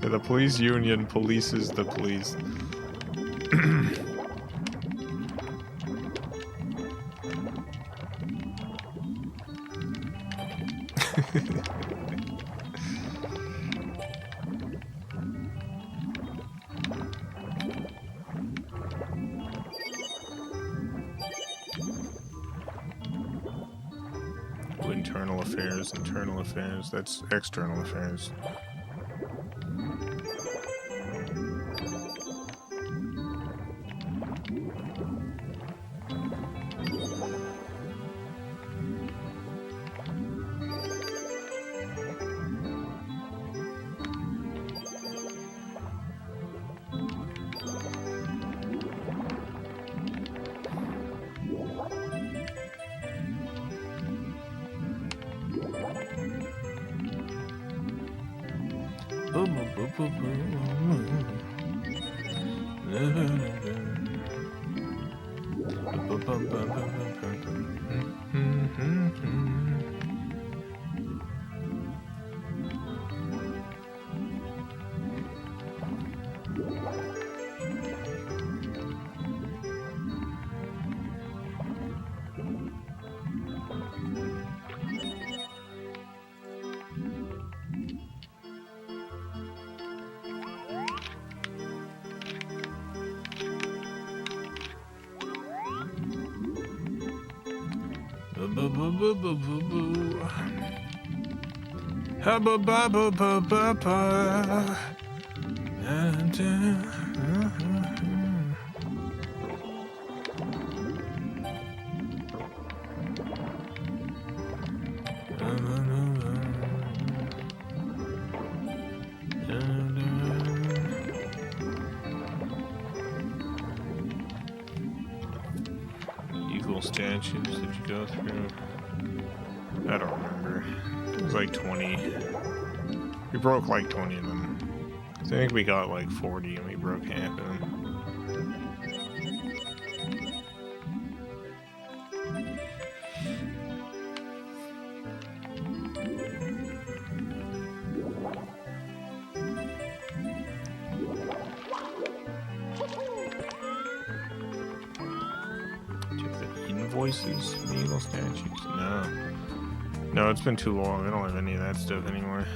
The police union polices the police. Internal affairs, that's external affairs. Statues did you go through? I don't remember. It was like 20. We broke like 20 of them. I think we got like 40 and we broke half of them. Voices, eagle statues. No, it's been too long. I don't have any of that stuff anymore.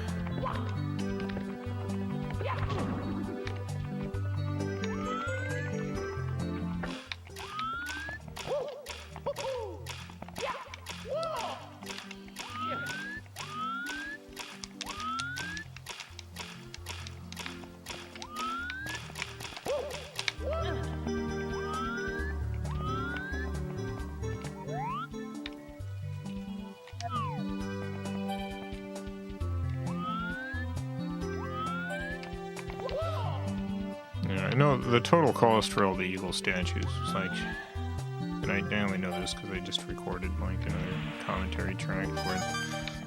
No, the total cost for all the eagle statues was like, and I only know this because I just recorded like a commentary track for it.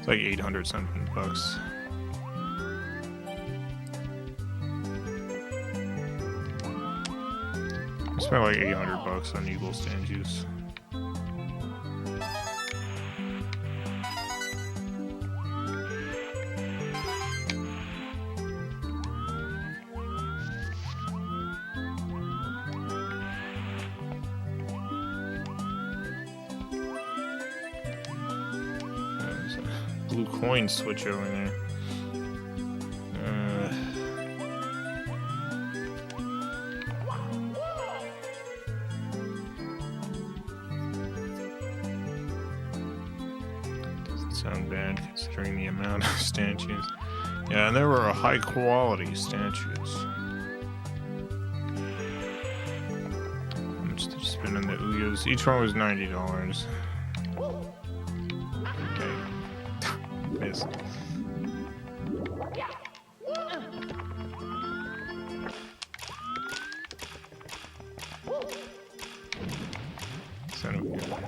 It's like 800 something bucks. I spent like 800 bucks on Eagle statues. There's a blue coin switch over there. Sound bad considering the amount of statues. Yeah, and they were high quality statues. How much did you spend on the Uyos? Each one was $90. Okay. Miss. Son of a gun.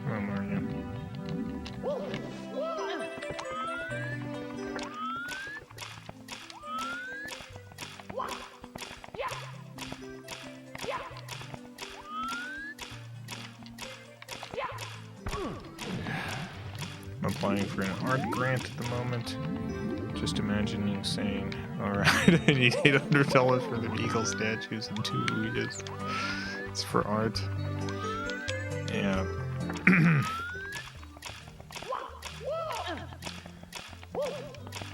Come on, Mario. I'm applying for an art grant at the moment. Just imagining saying, alright, I need $800 for the eagle statues and 2 Uyas. It's for art. Yeah.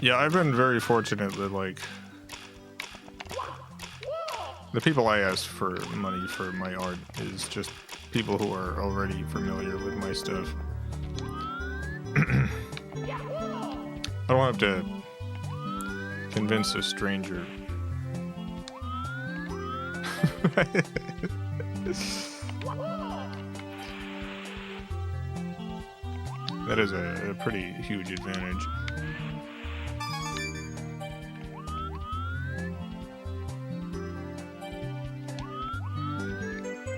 Yeah, I've been very fortunate that, like, the people I ask for money for my art is just people who are already familiar with my stuff. I don't have to convince a stranger. That is a pretty huge advantage.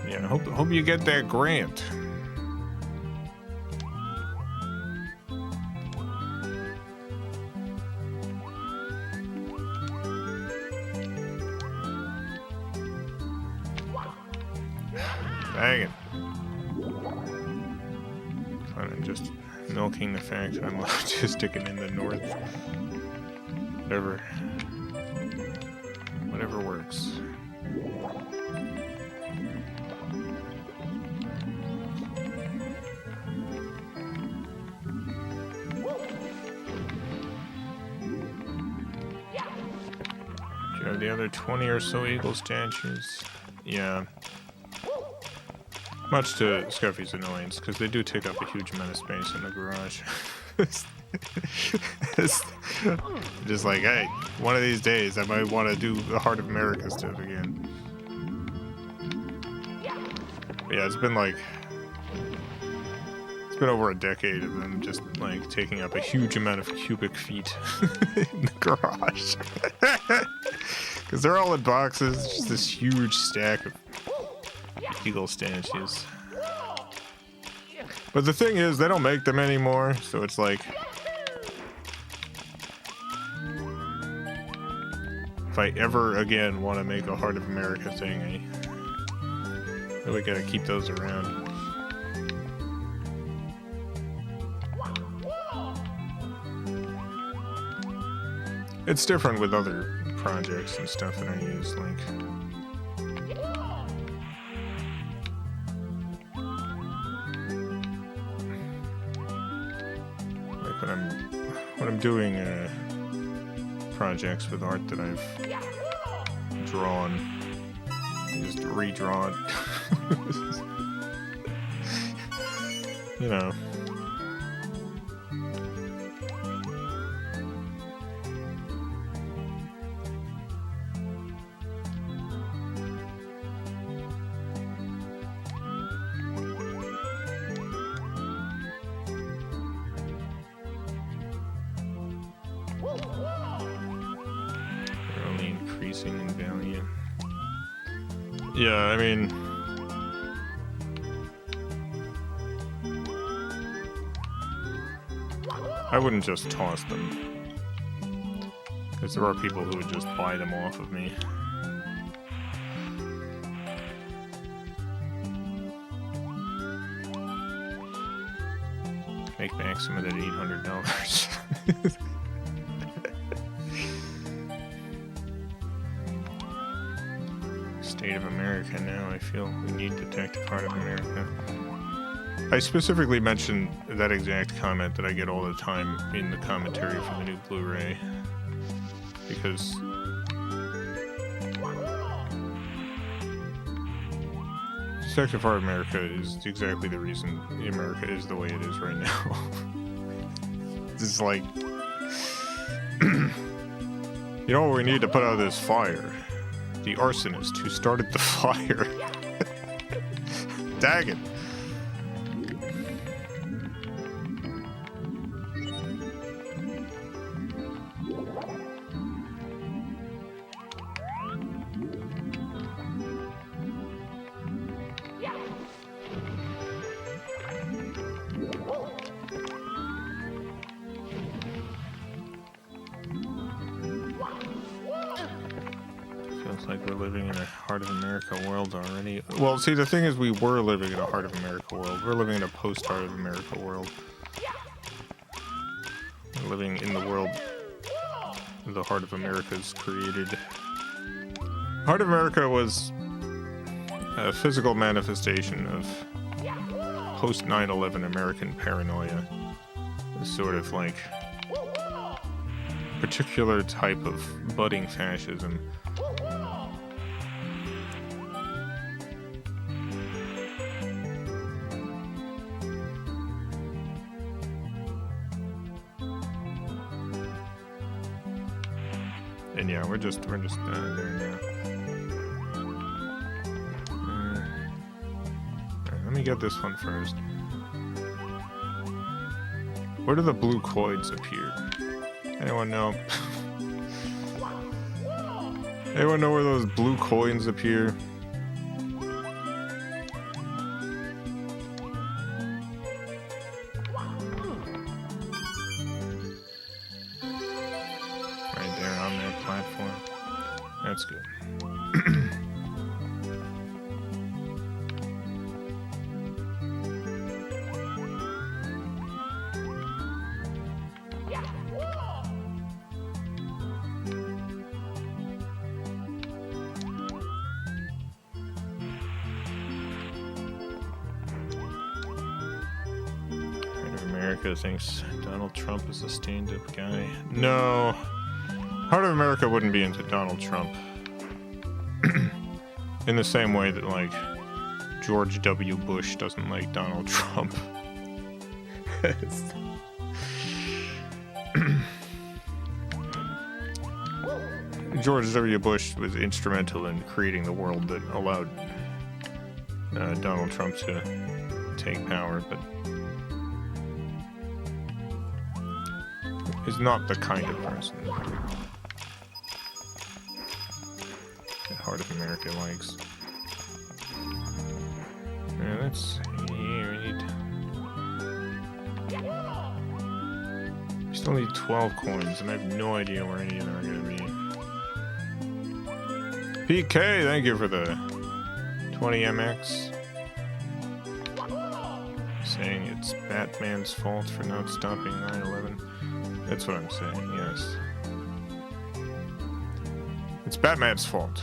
Yeah, I hope you get that grant. Dang it. Kind of just milking the fact that I'm just sticking in the north. Whatever works. Do you have the other 20 or so eagle statues? Yeah. Much to Scuffy's annoyance, because they do take up a huge amount of space in the garage. Just like, hey, one of these days I might want to do the Heart of America stuff again. But yeah, it's been over a decade of them just like taking up a huge amount of cubic feet in the garage. Because they're all in boxes, it's just this huge stack of eagle statues. But the thing is, they don't make them anymore, so it's like, if I ever again want to make a Heart of America thing, I really gotta keep those around. It's different with other projects and stuff that I use, like when I'm doing projects with art that I've drawn. Just redraw it. You know. They're only increasing in value. Yeah, I mean, I wouldn't just toss them, because there are people who would just buy them off of me. Make back some of that $800. State of America now, I feel we need to protect a part of America. I specifically mentioned that exact comment that I get all the time in the commentary for the new Blu-ray, because protect a part of America is exactly the reason America is the way it is right now. It's like, you know what we need to put out of this fire? The arsonist who started the fire. Daggett. Feels like we're living in a Heart of America world already. Well, see, the thing is, we were living in a Heart of America world. We're living in a post-Heart of America world. We're living in the world the Heart of America's created. Heart of America was a physical manifestation of post 9/11 American paranoia. A sort of like particular type of budding fascism. And yeah, we're just there now. Alright, let me get this one first. Where do the blue coins appear? Anyone know? Anyone know where those blue coins appear? Right there on that platform. That's good. America thinks Donald Trump is a stand-up guy. No. Heart of America wouldn't be into Donald Trump. In the same way that, like, George W. Bush doesn't like Donald Trump. George W. Bush was instrumental in creating the world that allowed Donald Trump to take power, but is not the kind of person that Heart of America likes. Yeah, let's see. We still need 12 coins, and I have no idea where any of them are going to be. PK, thank you for the 20MX. Saying it's Batman's fault for not stopping 9/11. That's what I'm saying, yes. It's Batman's fault.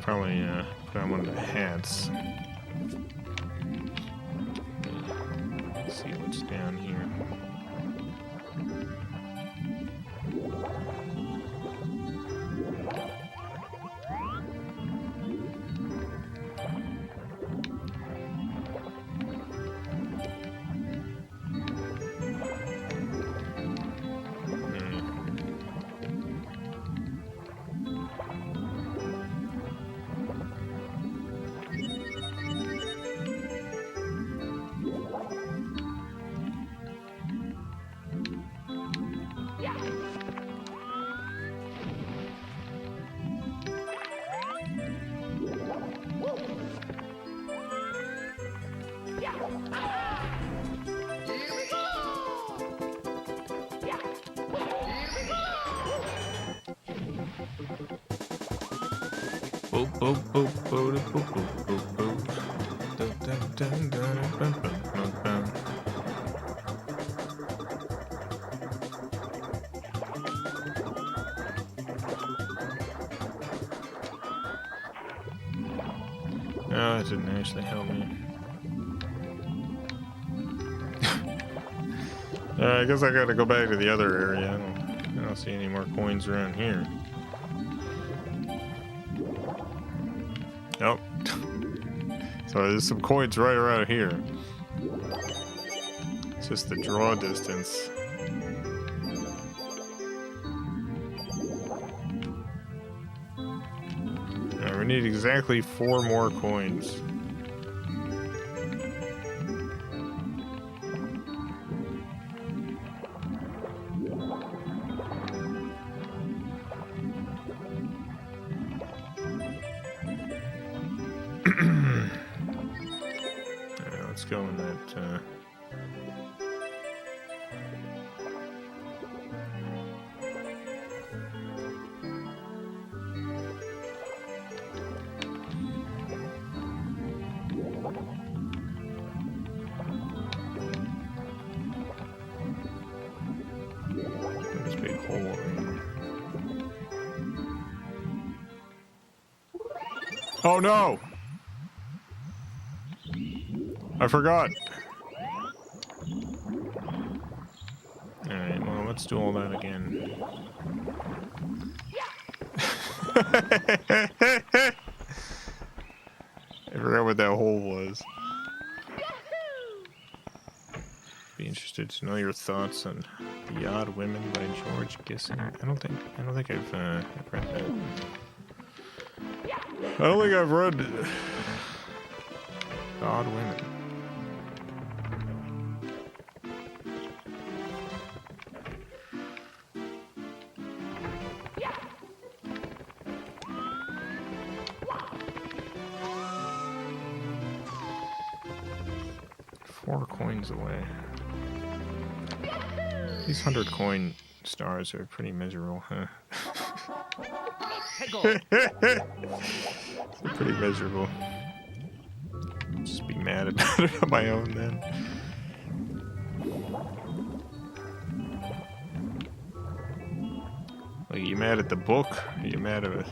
probably put on one of the hats. Let's see what's down here. Boop, boop, boop, boop, boop, boop, boop, boop. Dun, dun, dun, dun, bum, bum, bum, bum. No, that didn't actually help me. I guess I gotta go back to the other area. I don't see any more coins around here. Nope. So there's some coins right around here. It's just the draw distance. Now we need exactly 4 more coins. Let's go in that, this big hole over here. Oh no! I forgot. Alright, well, let's do all that again. I forgot what that hole was. Be interested to know your thoughts on The Odd Women by George Gisson. I don't think I've read that. I don't think I've read The Odd Women. Away. These 100 coin stars are pretty miserable, huh? They're pretty miserable. Just be mad about it on my own then. Like, you mad at the book? Are you mad at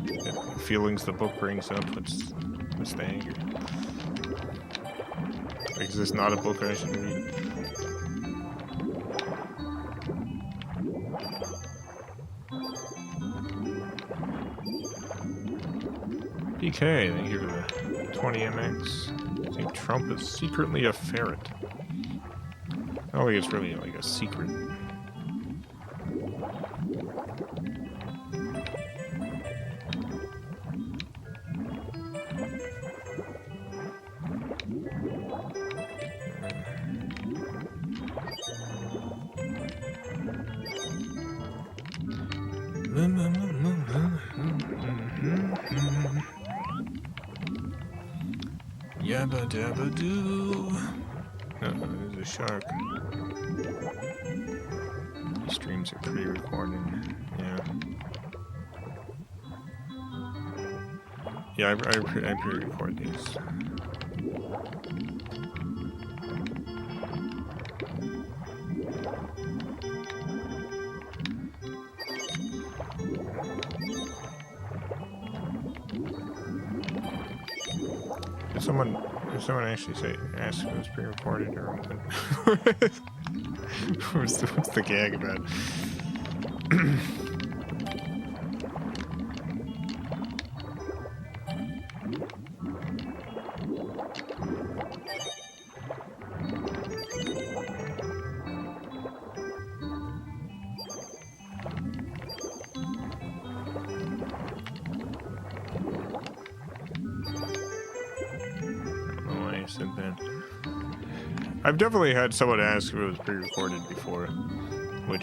the feelings the book brings up? What's the anger? Like, is this not a book I should read? PK, thank you for the 20 MX. I think Trump is secretly a ferret. I don't think it's really like a secret. Yabba dabba doo. There's a shark. These streams are pre-recorded. Yeah, I pre-record these. someone actually ask if it was pre-recorded or what's the gag about? I've definitely had someone ask if it was pre-recorded before, and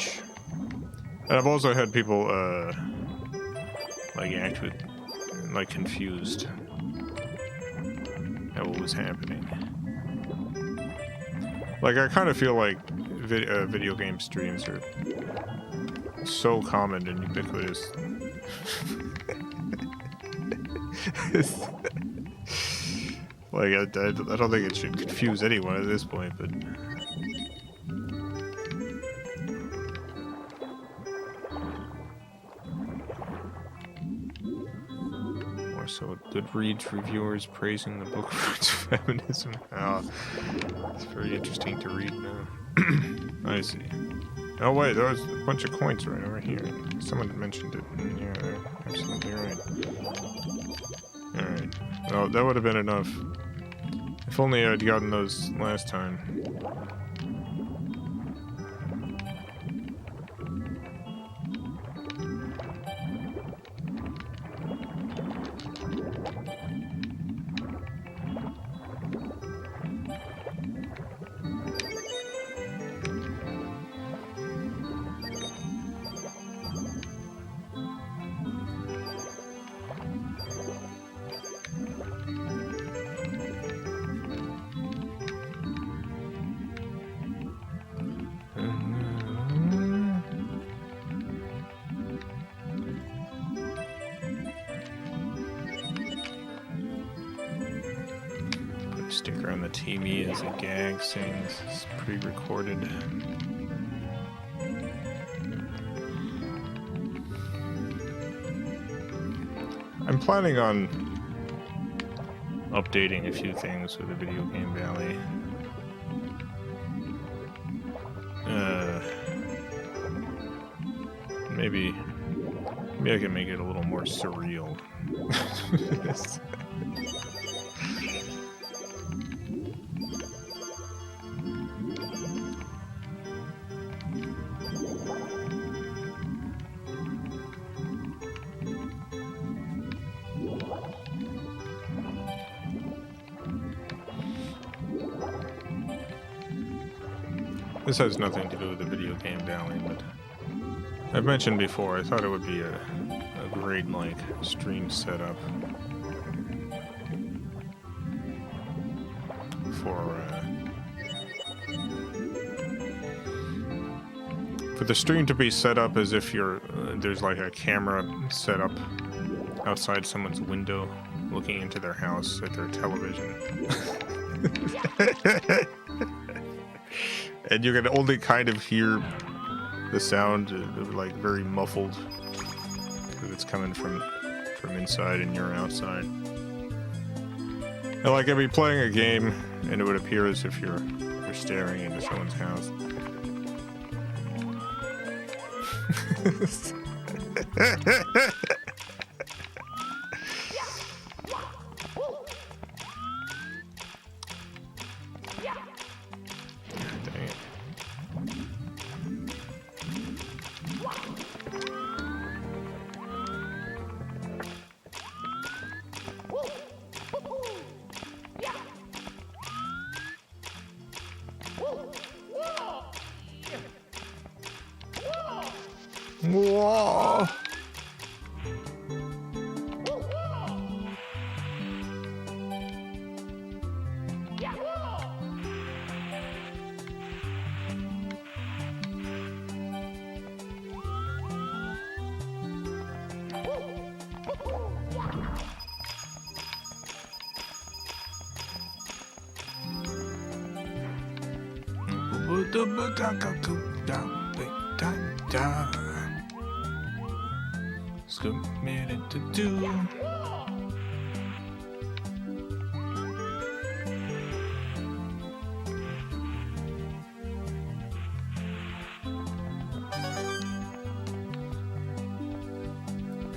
I've also had people, like, act with, like, confused at what was happening. Like, I kind of feel like video game streams are so common and ubiquitous. Like, I don't think it should confuse anyone at this point, but... More so, Goodreads reviewers praising the book for its feminism. Oh, it's very interesting to read now. I see. Oh wait, there's a bunch of coins right over here. Someone mentioned it. Yeah, they're absolutely right. Alright. Well, that would have been enough. If only I'd gotten those last time. Sticker on the TV as a gag saying this is pre-recorded. I'm planning on updating a few things with the Video Game Valley. Maybe I can make it a little more surreal. This has nothing to do with the Video Game Valley, but I've mentioned before, I thought it would be a great, like, stream setup for the stream to be set up as if there's like a camera set up outside someone's window looking into their house at their television. And you can only kind of hear the sound, like, very muffled, because it's coming from inside and you're outside. And, like, I'd be playing a game, and it would appear as if you're staring into someone's house. Whoa. Committed to do.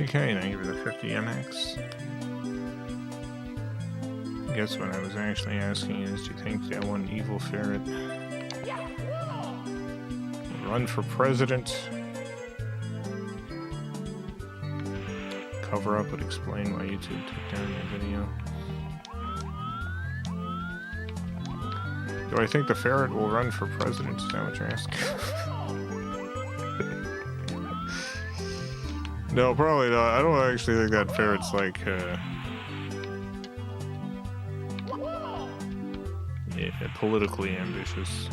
Okay, thank you for the 50 MX. I guess what I was actually asking is, do you think that one evil ferret will run for president? Cover up would explain why YouTube took down your video. Do I think the ferret will run for president? Is that what you're asking? No, probably not. I don't actually think that ferret's like, yeah, politically ambitious.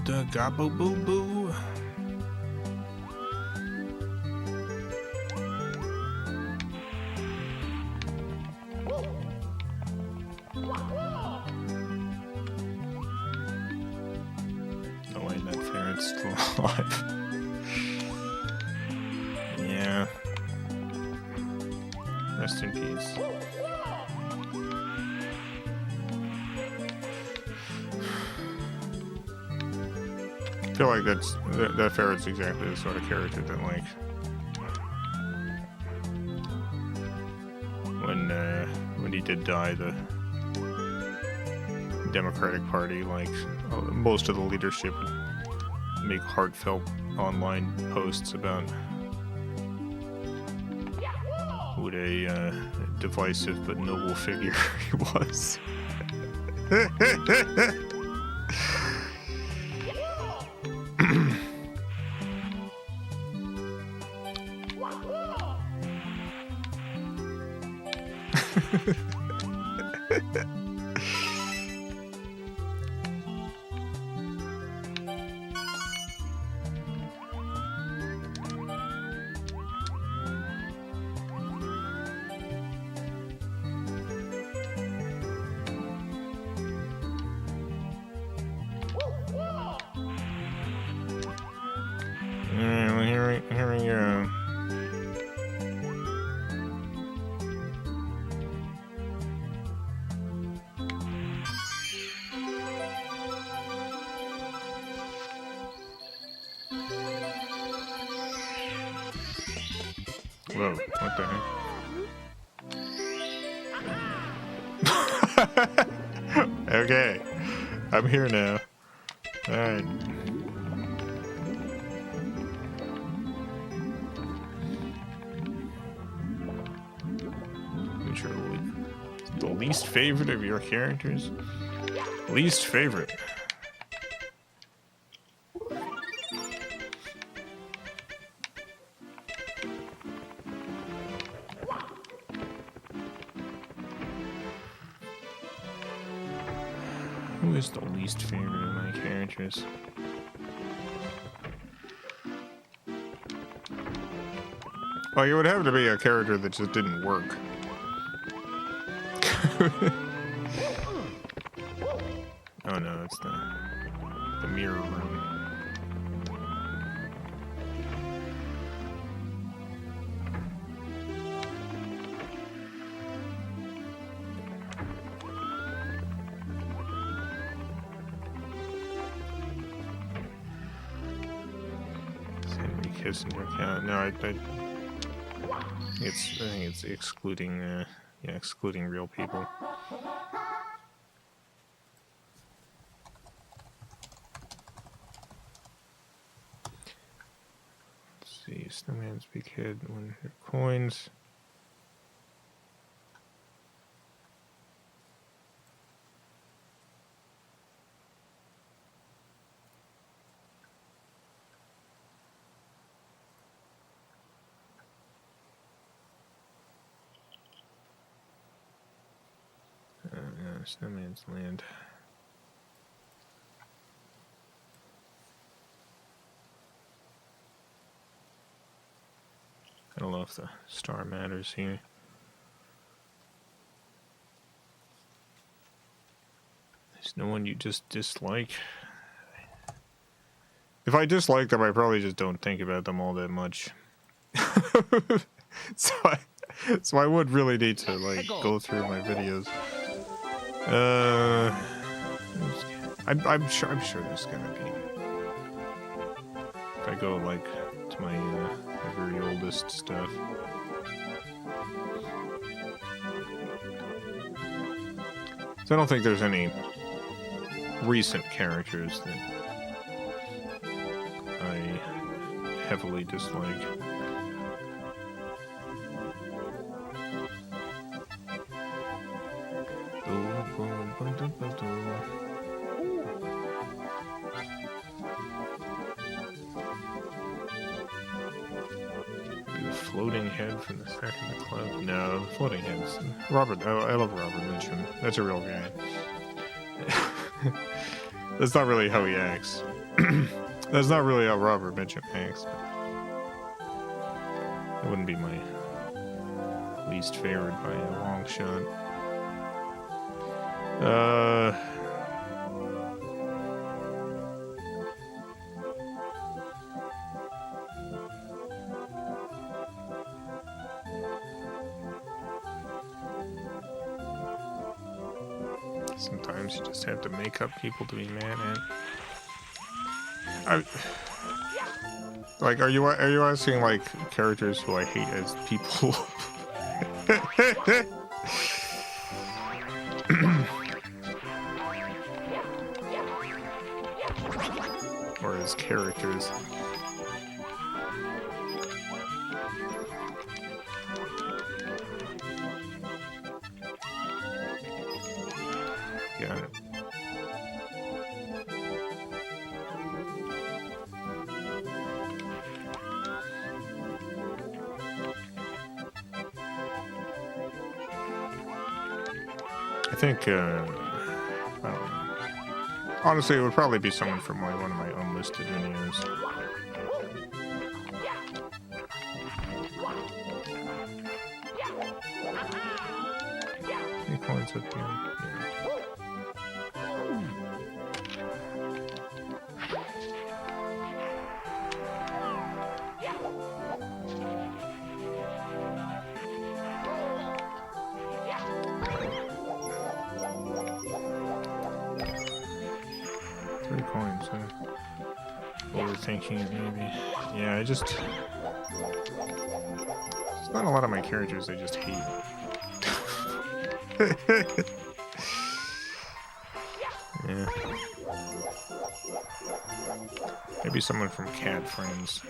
The gobble boo boo. Oh wait, that ferret's still alive. Yeah. Rest in peace. I feel like that ferret's exactly the sort of character that, like, when he did die, the Democratic Party, like, most of the leadership would make heartfelt online posts about what a divisive but noble figure he was. Here we go. Whoa, what the heck? Okay, I'm here now. Alright. The least favorite of your characters? Least favorite. Who is the least favorite of my characters? Like, it would have to be a character that just didn't work. Oh no, it's the mirror room. Is Henry Kissinger count? No, I think it's excluding excluding real people. Let's see, Snowman's Big Head, 100 coins. Snowman's Land. off the star matters here. There's no one you just dislike. If I dislike them, I probably just don't think about them all that much. so I would really need to like go through my videos. I'm sure there's gonna be. If I go like to my very oldest stuff. So I don't think there's any recent characters that I heavily dislike. The floating head from the second club. No, the floating heads. Robert. I love Robert Mitchum. That's a real guy. That's not really how he acts. That's not really how Robert Mitchum acts. That wouldn't be my least favorite by a long shot. Sometimes you just have to make up people to be mad at. Like, are you asking like characters who I hate as people? Or as characters? Got it. I think, I don't know. Honestly, it would probably be someone from like one of my unlisted videos. 3 coins at the end. Yeah. 3 coins, huh? Overthinking it, maybe. Yeah, there's not a lot of my characters I just hate. Yeah. Maybe someone from Cat Friends.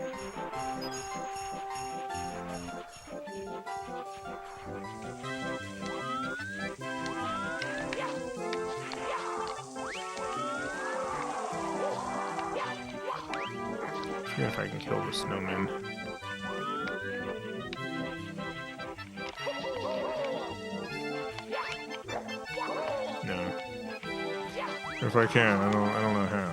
See if I can kill the snowman. No. If I can, I don't know how.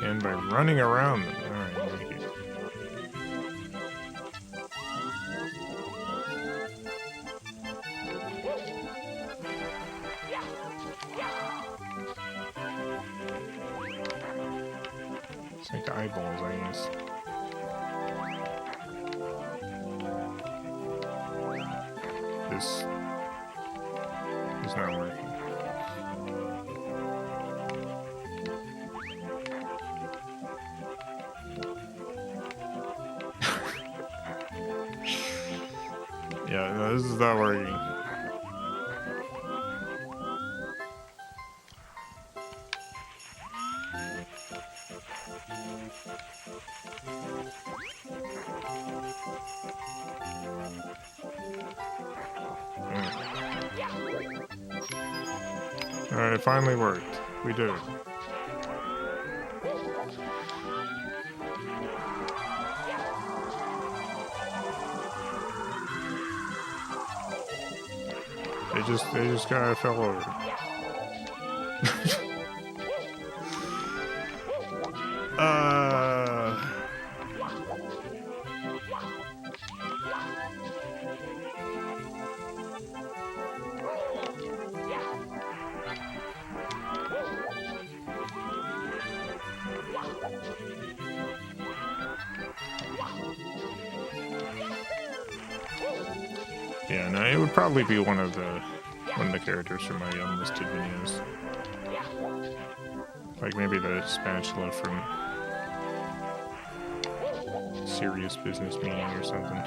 Can by running around them. Alright, thank you. It's like eyeballs, I guess. This is not working. Yeah, no, this is not working. Alright, it finally worked. We did it. They just kind of fell over. Yeah, no, it would probably be one of the characters from my unlisted videos. Like maybe the spatula from Serious Business Meeting or something.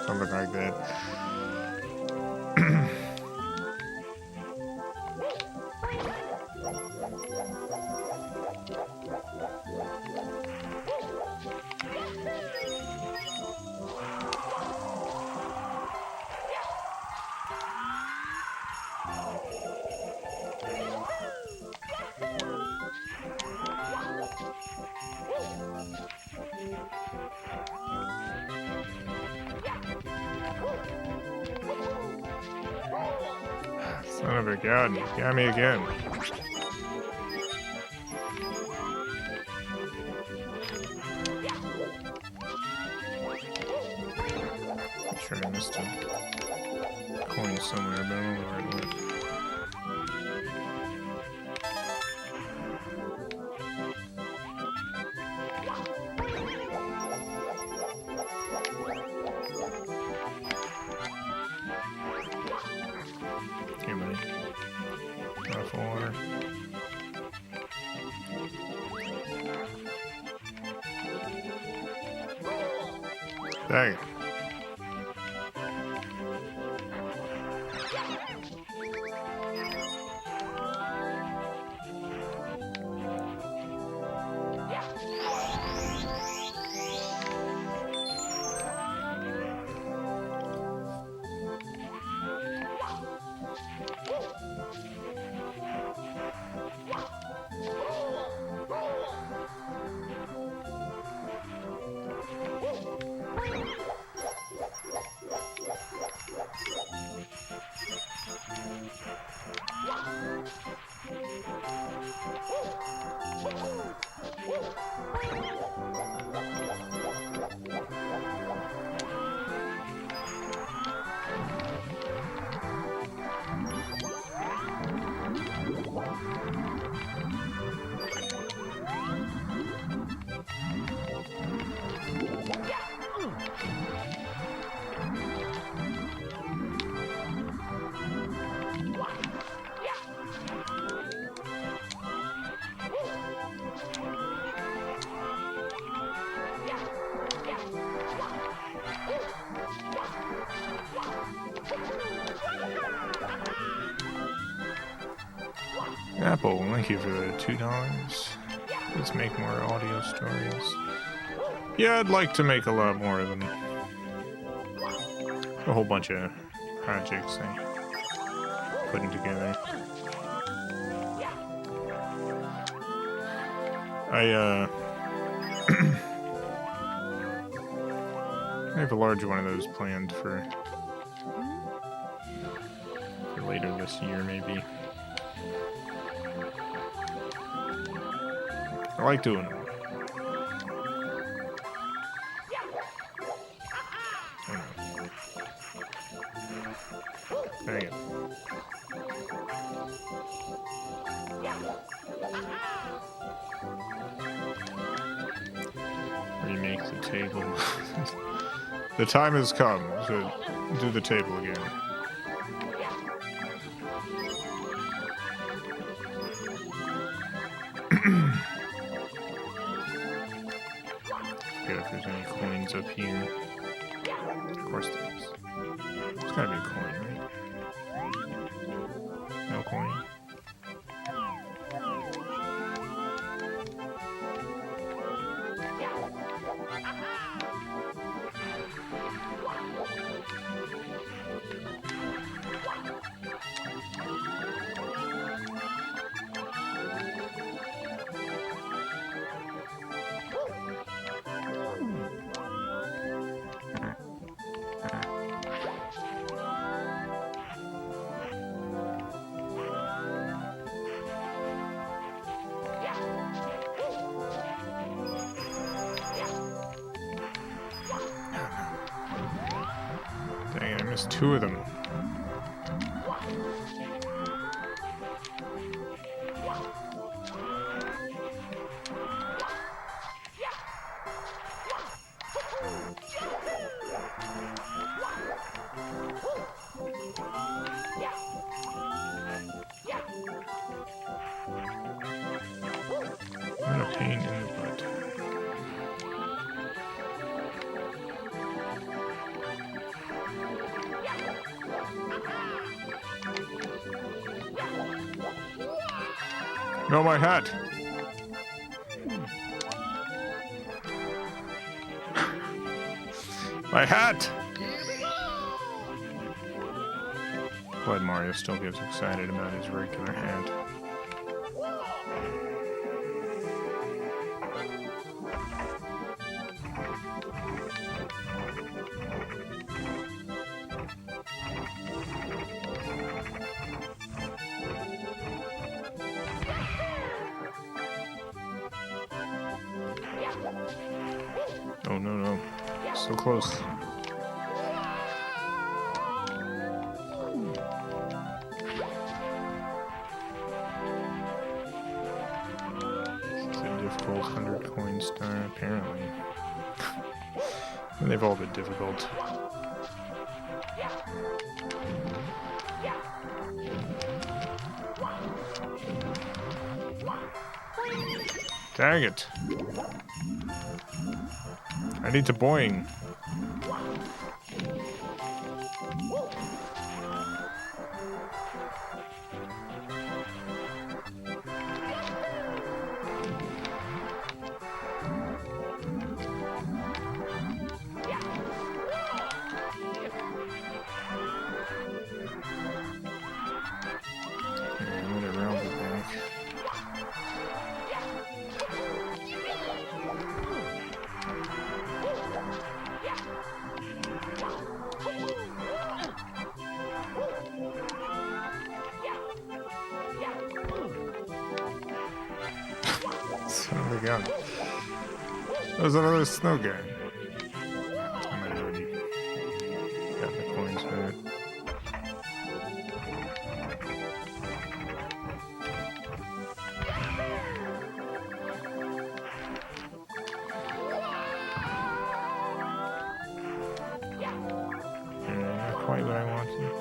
Something like that. Son of a gun, got me again. I'm sure I missed a coin somewhere, but I don't know where it went. Here, buddy. Enough water. Dang it. Apple, thank you for the $2. Let's make more audio stories. Yeah, I'd like to make a lot more of them. A whole bunch of projects I'm putting together. I have a large one of those planned for later this year, maybe. I like doing them. Dang it. Remake the table. The time has come to do the table again. Forget if there's any coins up here. Of course there is. There's gotta be a coin, right? No coin. There's two of them. What a pain in the butt. No, my hat! My hat! Glad Mario still gets excited about his regular hat. Oh no, no. So close. This is a difficult 100 coin star, apparently. They've all been difficult. Dang it. I need to boing. Gun. There's another snow guy. I might have already got the coins for it. Not quite what I wanted.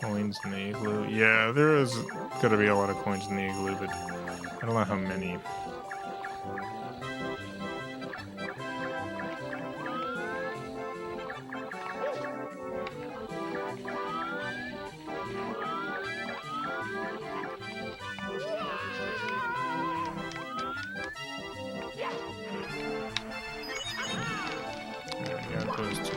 Coins in the igloo. Yeah, there is gonna be a lot of coins in the igloo, but I don't know how many. I got those two.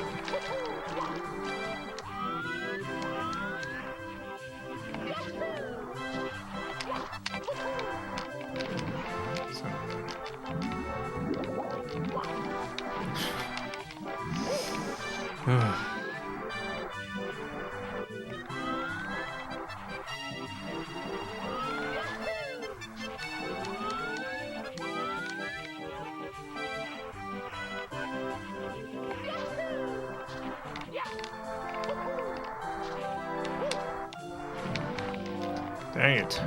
Dang it.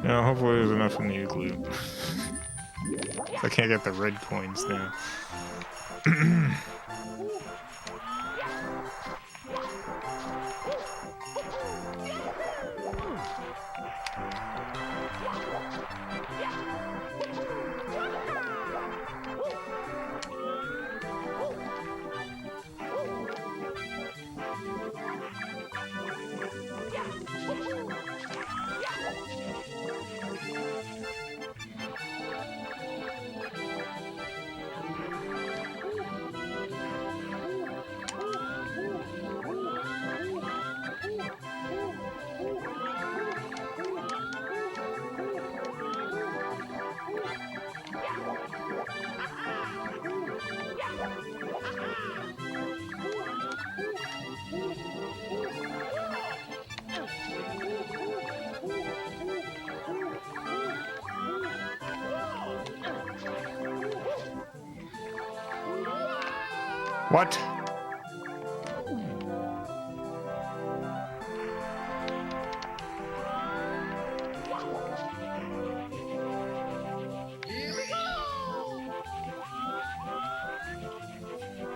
Yeah, hopefully there's enough in the igloo. I can't get the red coins now. What?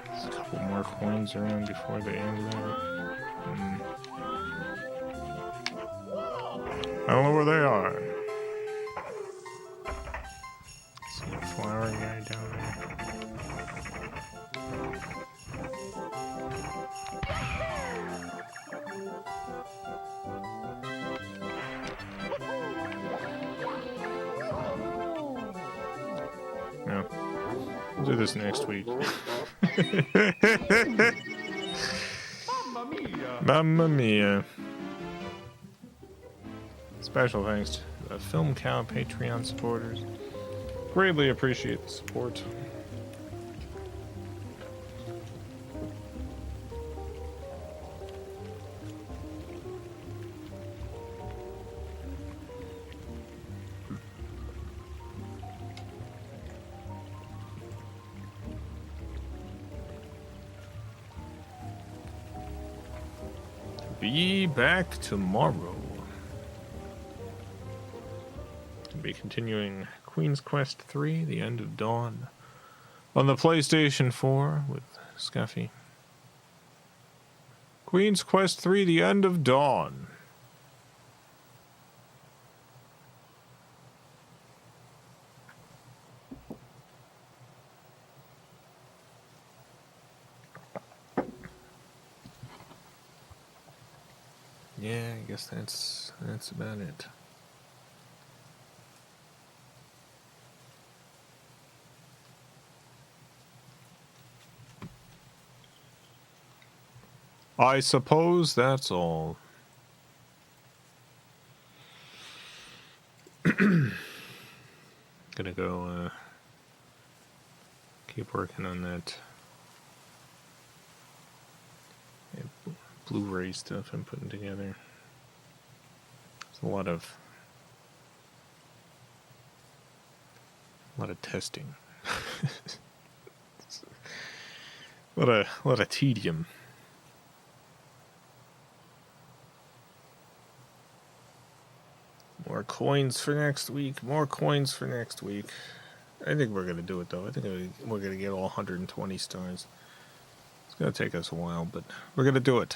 There's a couple more coins around before the end there. I don't know where they are. See a flower guy down there. No. We'll do this next week. Mamma mia! Mamma mia. Special thanks to the FilmCow Patreon supporters. Greatly appreciate the support. Be back tomorrow. We'll be continuing Queen's Quest 3, The End of Dawn, on the PlayStation 4 with Scuffy. Queen's Quest 3, The End of Dawn. Yeah, I guess that's about it. I suppose that's all. Gonna go keep working on that Blu-ray stuff I'm putting together. It's a lot of testing. a lot of tedium. More coins for next week. More coins for next week. I think we're gonna do it though. I think we're gonna get all 120 stars. It's gonna take us a while, but we're gonna do it.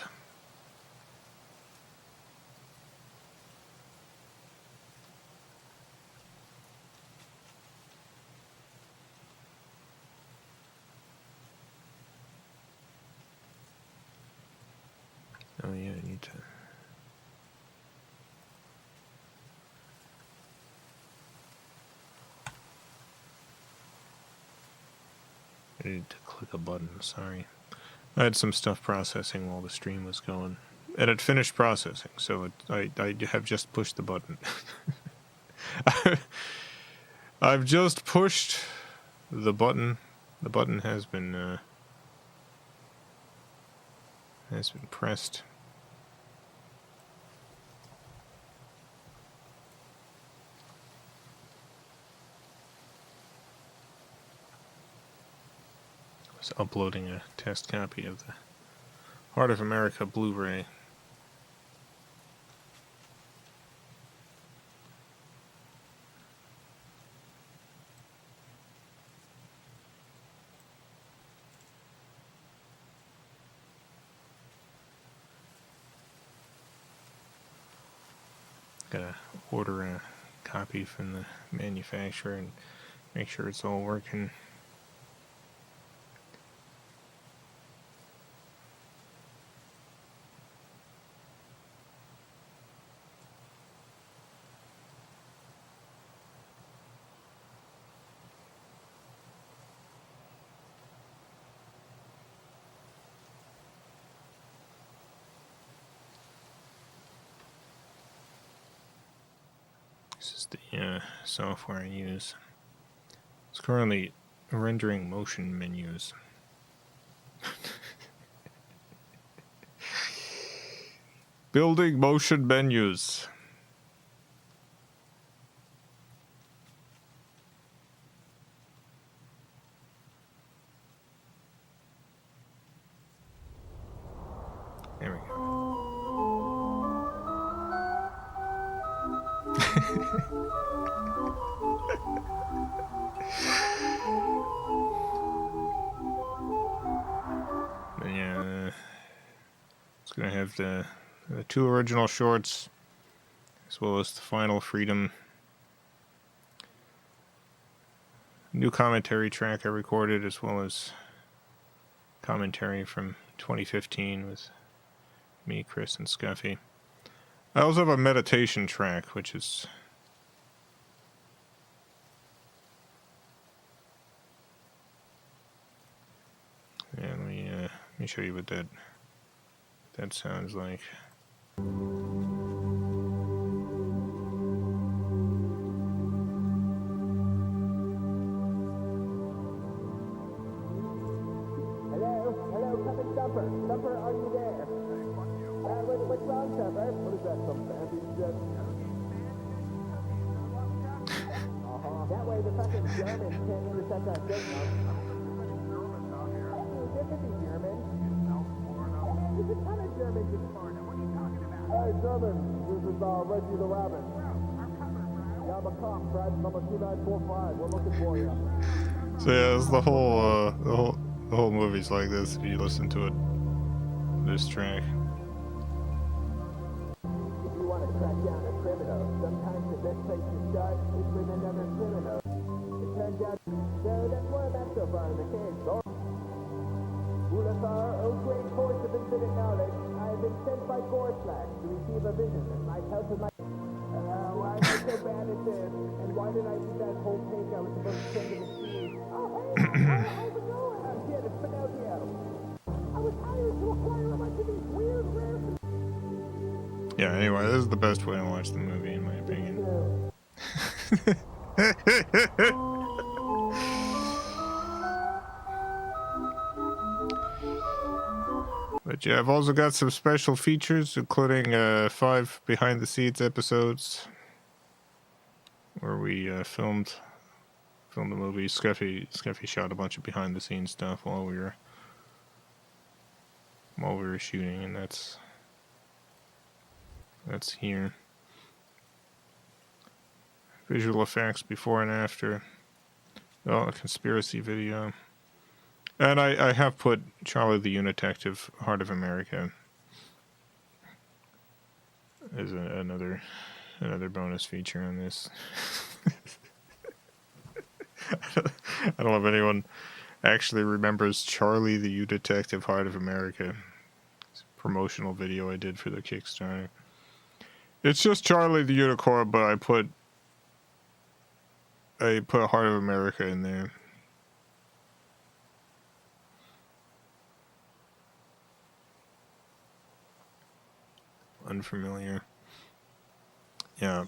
Oh yeah, I need to. I need to click a button, sorry. I had some stuff processing while the stream was going. And it finished processing, so I have just pushed the button. I've just pushed the button. The button has been pressed. I was uploading a test copy of the Heart of America Blu-ray. Gotta order a copy from the manufacturer and make sure it's all working. This is the software I use. It's currently rendering motion menus. Building motion menus. have the 2 original shorts, as well as the Final Freedom new commentary track I recorded, as well as commentary from 2015 with me, Chris, and Scuffy. I also have a meditation track, which is let me show you what that sounds like. Hello, Captain Stumper. Stumper, are you there? What's wrong, Stumper? What is that, some fancy shit? That way the fucking Germans can't intercept our signal. Hey, there could be German. Hey, there's a ton of Germans in Florida. What are you talking about? Hey, German, this is Reggie the Rabbit. Yeah, I'm a cop, Fred, number 2945. We're looking for you. So yeah, it's the whole movie's like this if you listen to it. This track. If you want to track down a criminal, sometimes the best place to start is with another criminal. It turns out, so that's more of that so far in the case. Ulathar, O great force of infinite knowledge, I have been sent by Gorslack to receive a vision that might help with my... why am I so bad at this? And why did I leave that whole page I was supposed to send to the sea? Oh, hey, how's it going? I'm here, it's Pinocchio. I was hired to acquire a bunch of these weird rare... Yeah, anyway, this is the best way to watch the movie, in my opinion. But yeah, I've also got some special features, including 5 behind-the-scenes episodes where we filmed the movie. Scuffy shot a bunch of behind-the-scenes stuff while we were shooting, and that's here. Visual effects before and after. Oh, a conspiracy video. And I have put Charlie the Unitective, Heart of America as another bonus feature on this. I don't know if anyone actually remembers Charlie the Unitective, Heart of America. It's a promotional video I did for the Kickstarter. It's just Charlie the Unicorn, but I put Heart of America in there. Unfamiliar. Yeah.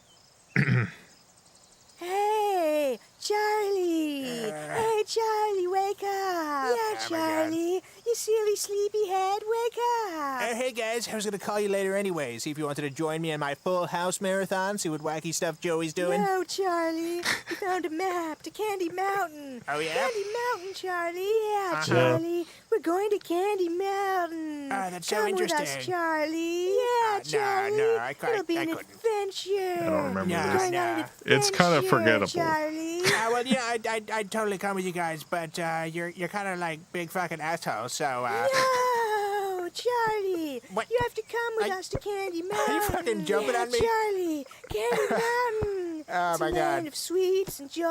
Hey, Charlie! Hey, Charlie, wake up! Yeah, Charlie, you silly sleepyhead, wake up! Hey guys, I was gonna call you later anyway, see if you wanted to join me in my Full House marathon, see what wacky stuff Joey's doing. No, Charlie, we found a map to Candy Mountain. Oh, yeah? Candy Mountain, Charlie. Yeah, Charlie, we're going to Candy Mountain. That's so Come interesting. with us, Charlie. Yeah, Charlie. no, I It'll be couldn't. an adventure. I don't remember Nah, this. Going on an It's kind of adventure, forgettable. Charlie. Well, yeah, I'd totally come with you guys, but you're kind of like big fucking assholes, so No, Charlie. What? You have to come with I- us to Candy Mountain. Are you fucking jumping yeah, on me? Charlie. Candy Mountain. Oh, It's my a God. land of sweets and joy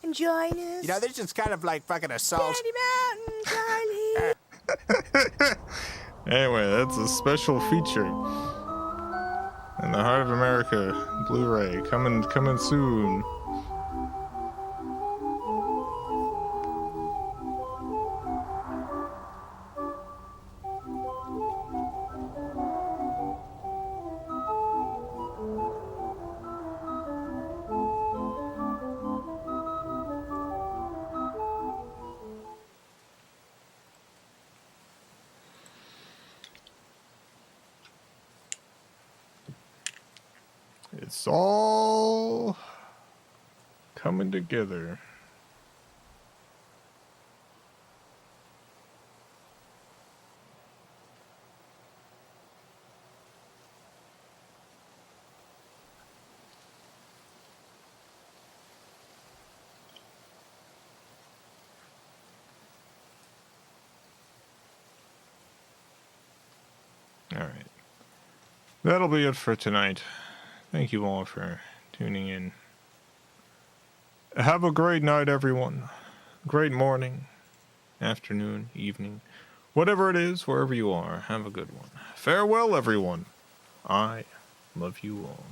and joyness. you know, this is kind of like fucking assault. Candy Mountain, Charlie. Anyway, that's a special feature. And the Heart of America Blu-ray coming soon. It's all coming together. All right. That'll be it for tonight. Thank you all for tuning in. Have a great night, everyone. Great morning, afternoon, evening. Whatever it is, wherever you are, have a good one. Farewell, everyone. I love you all.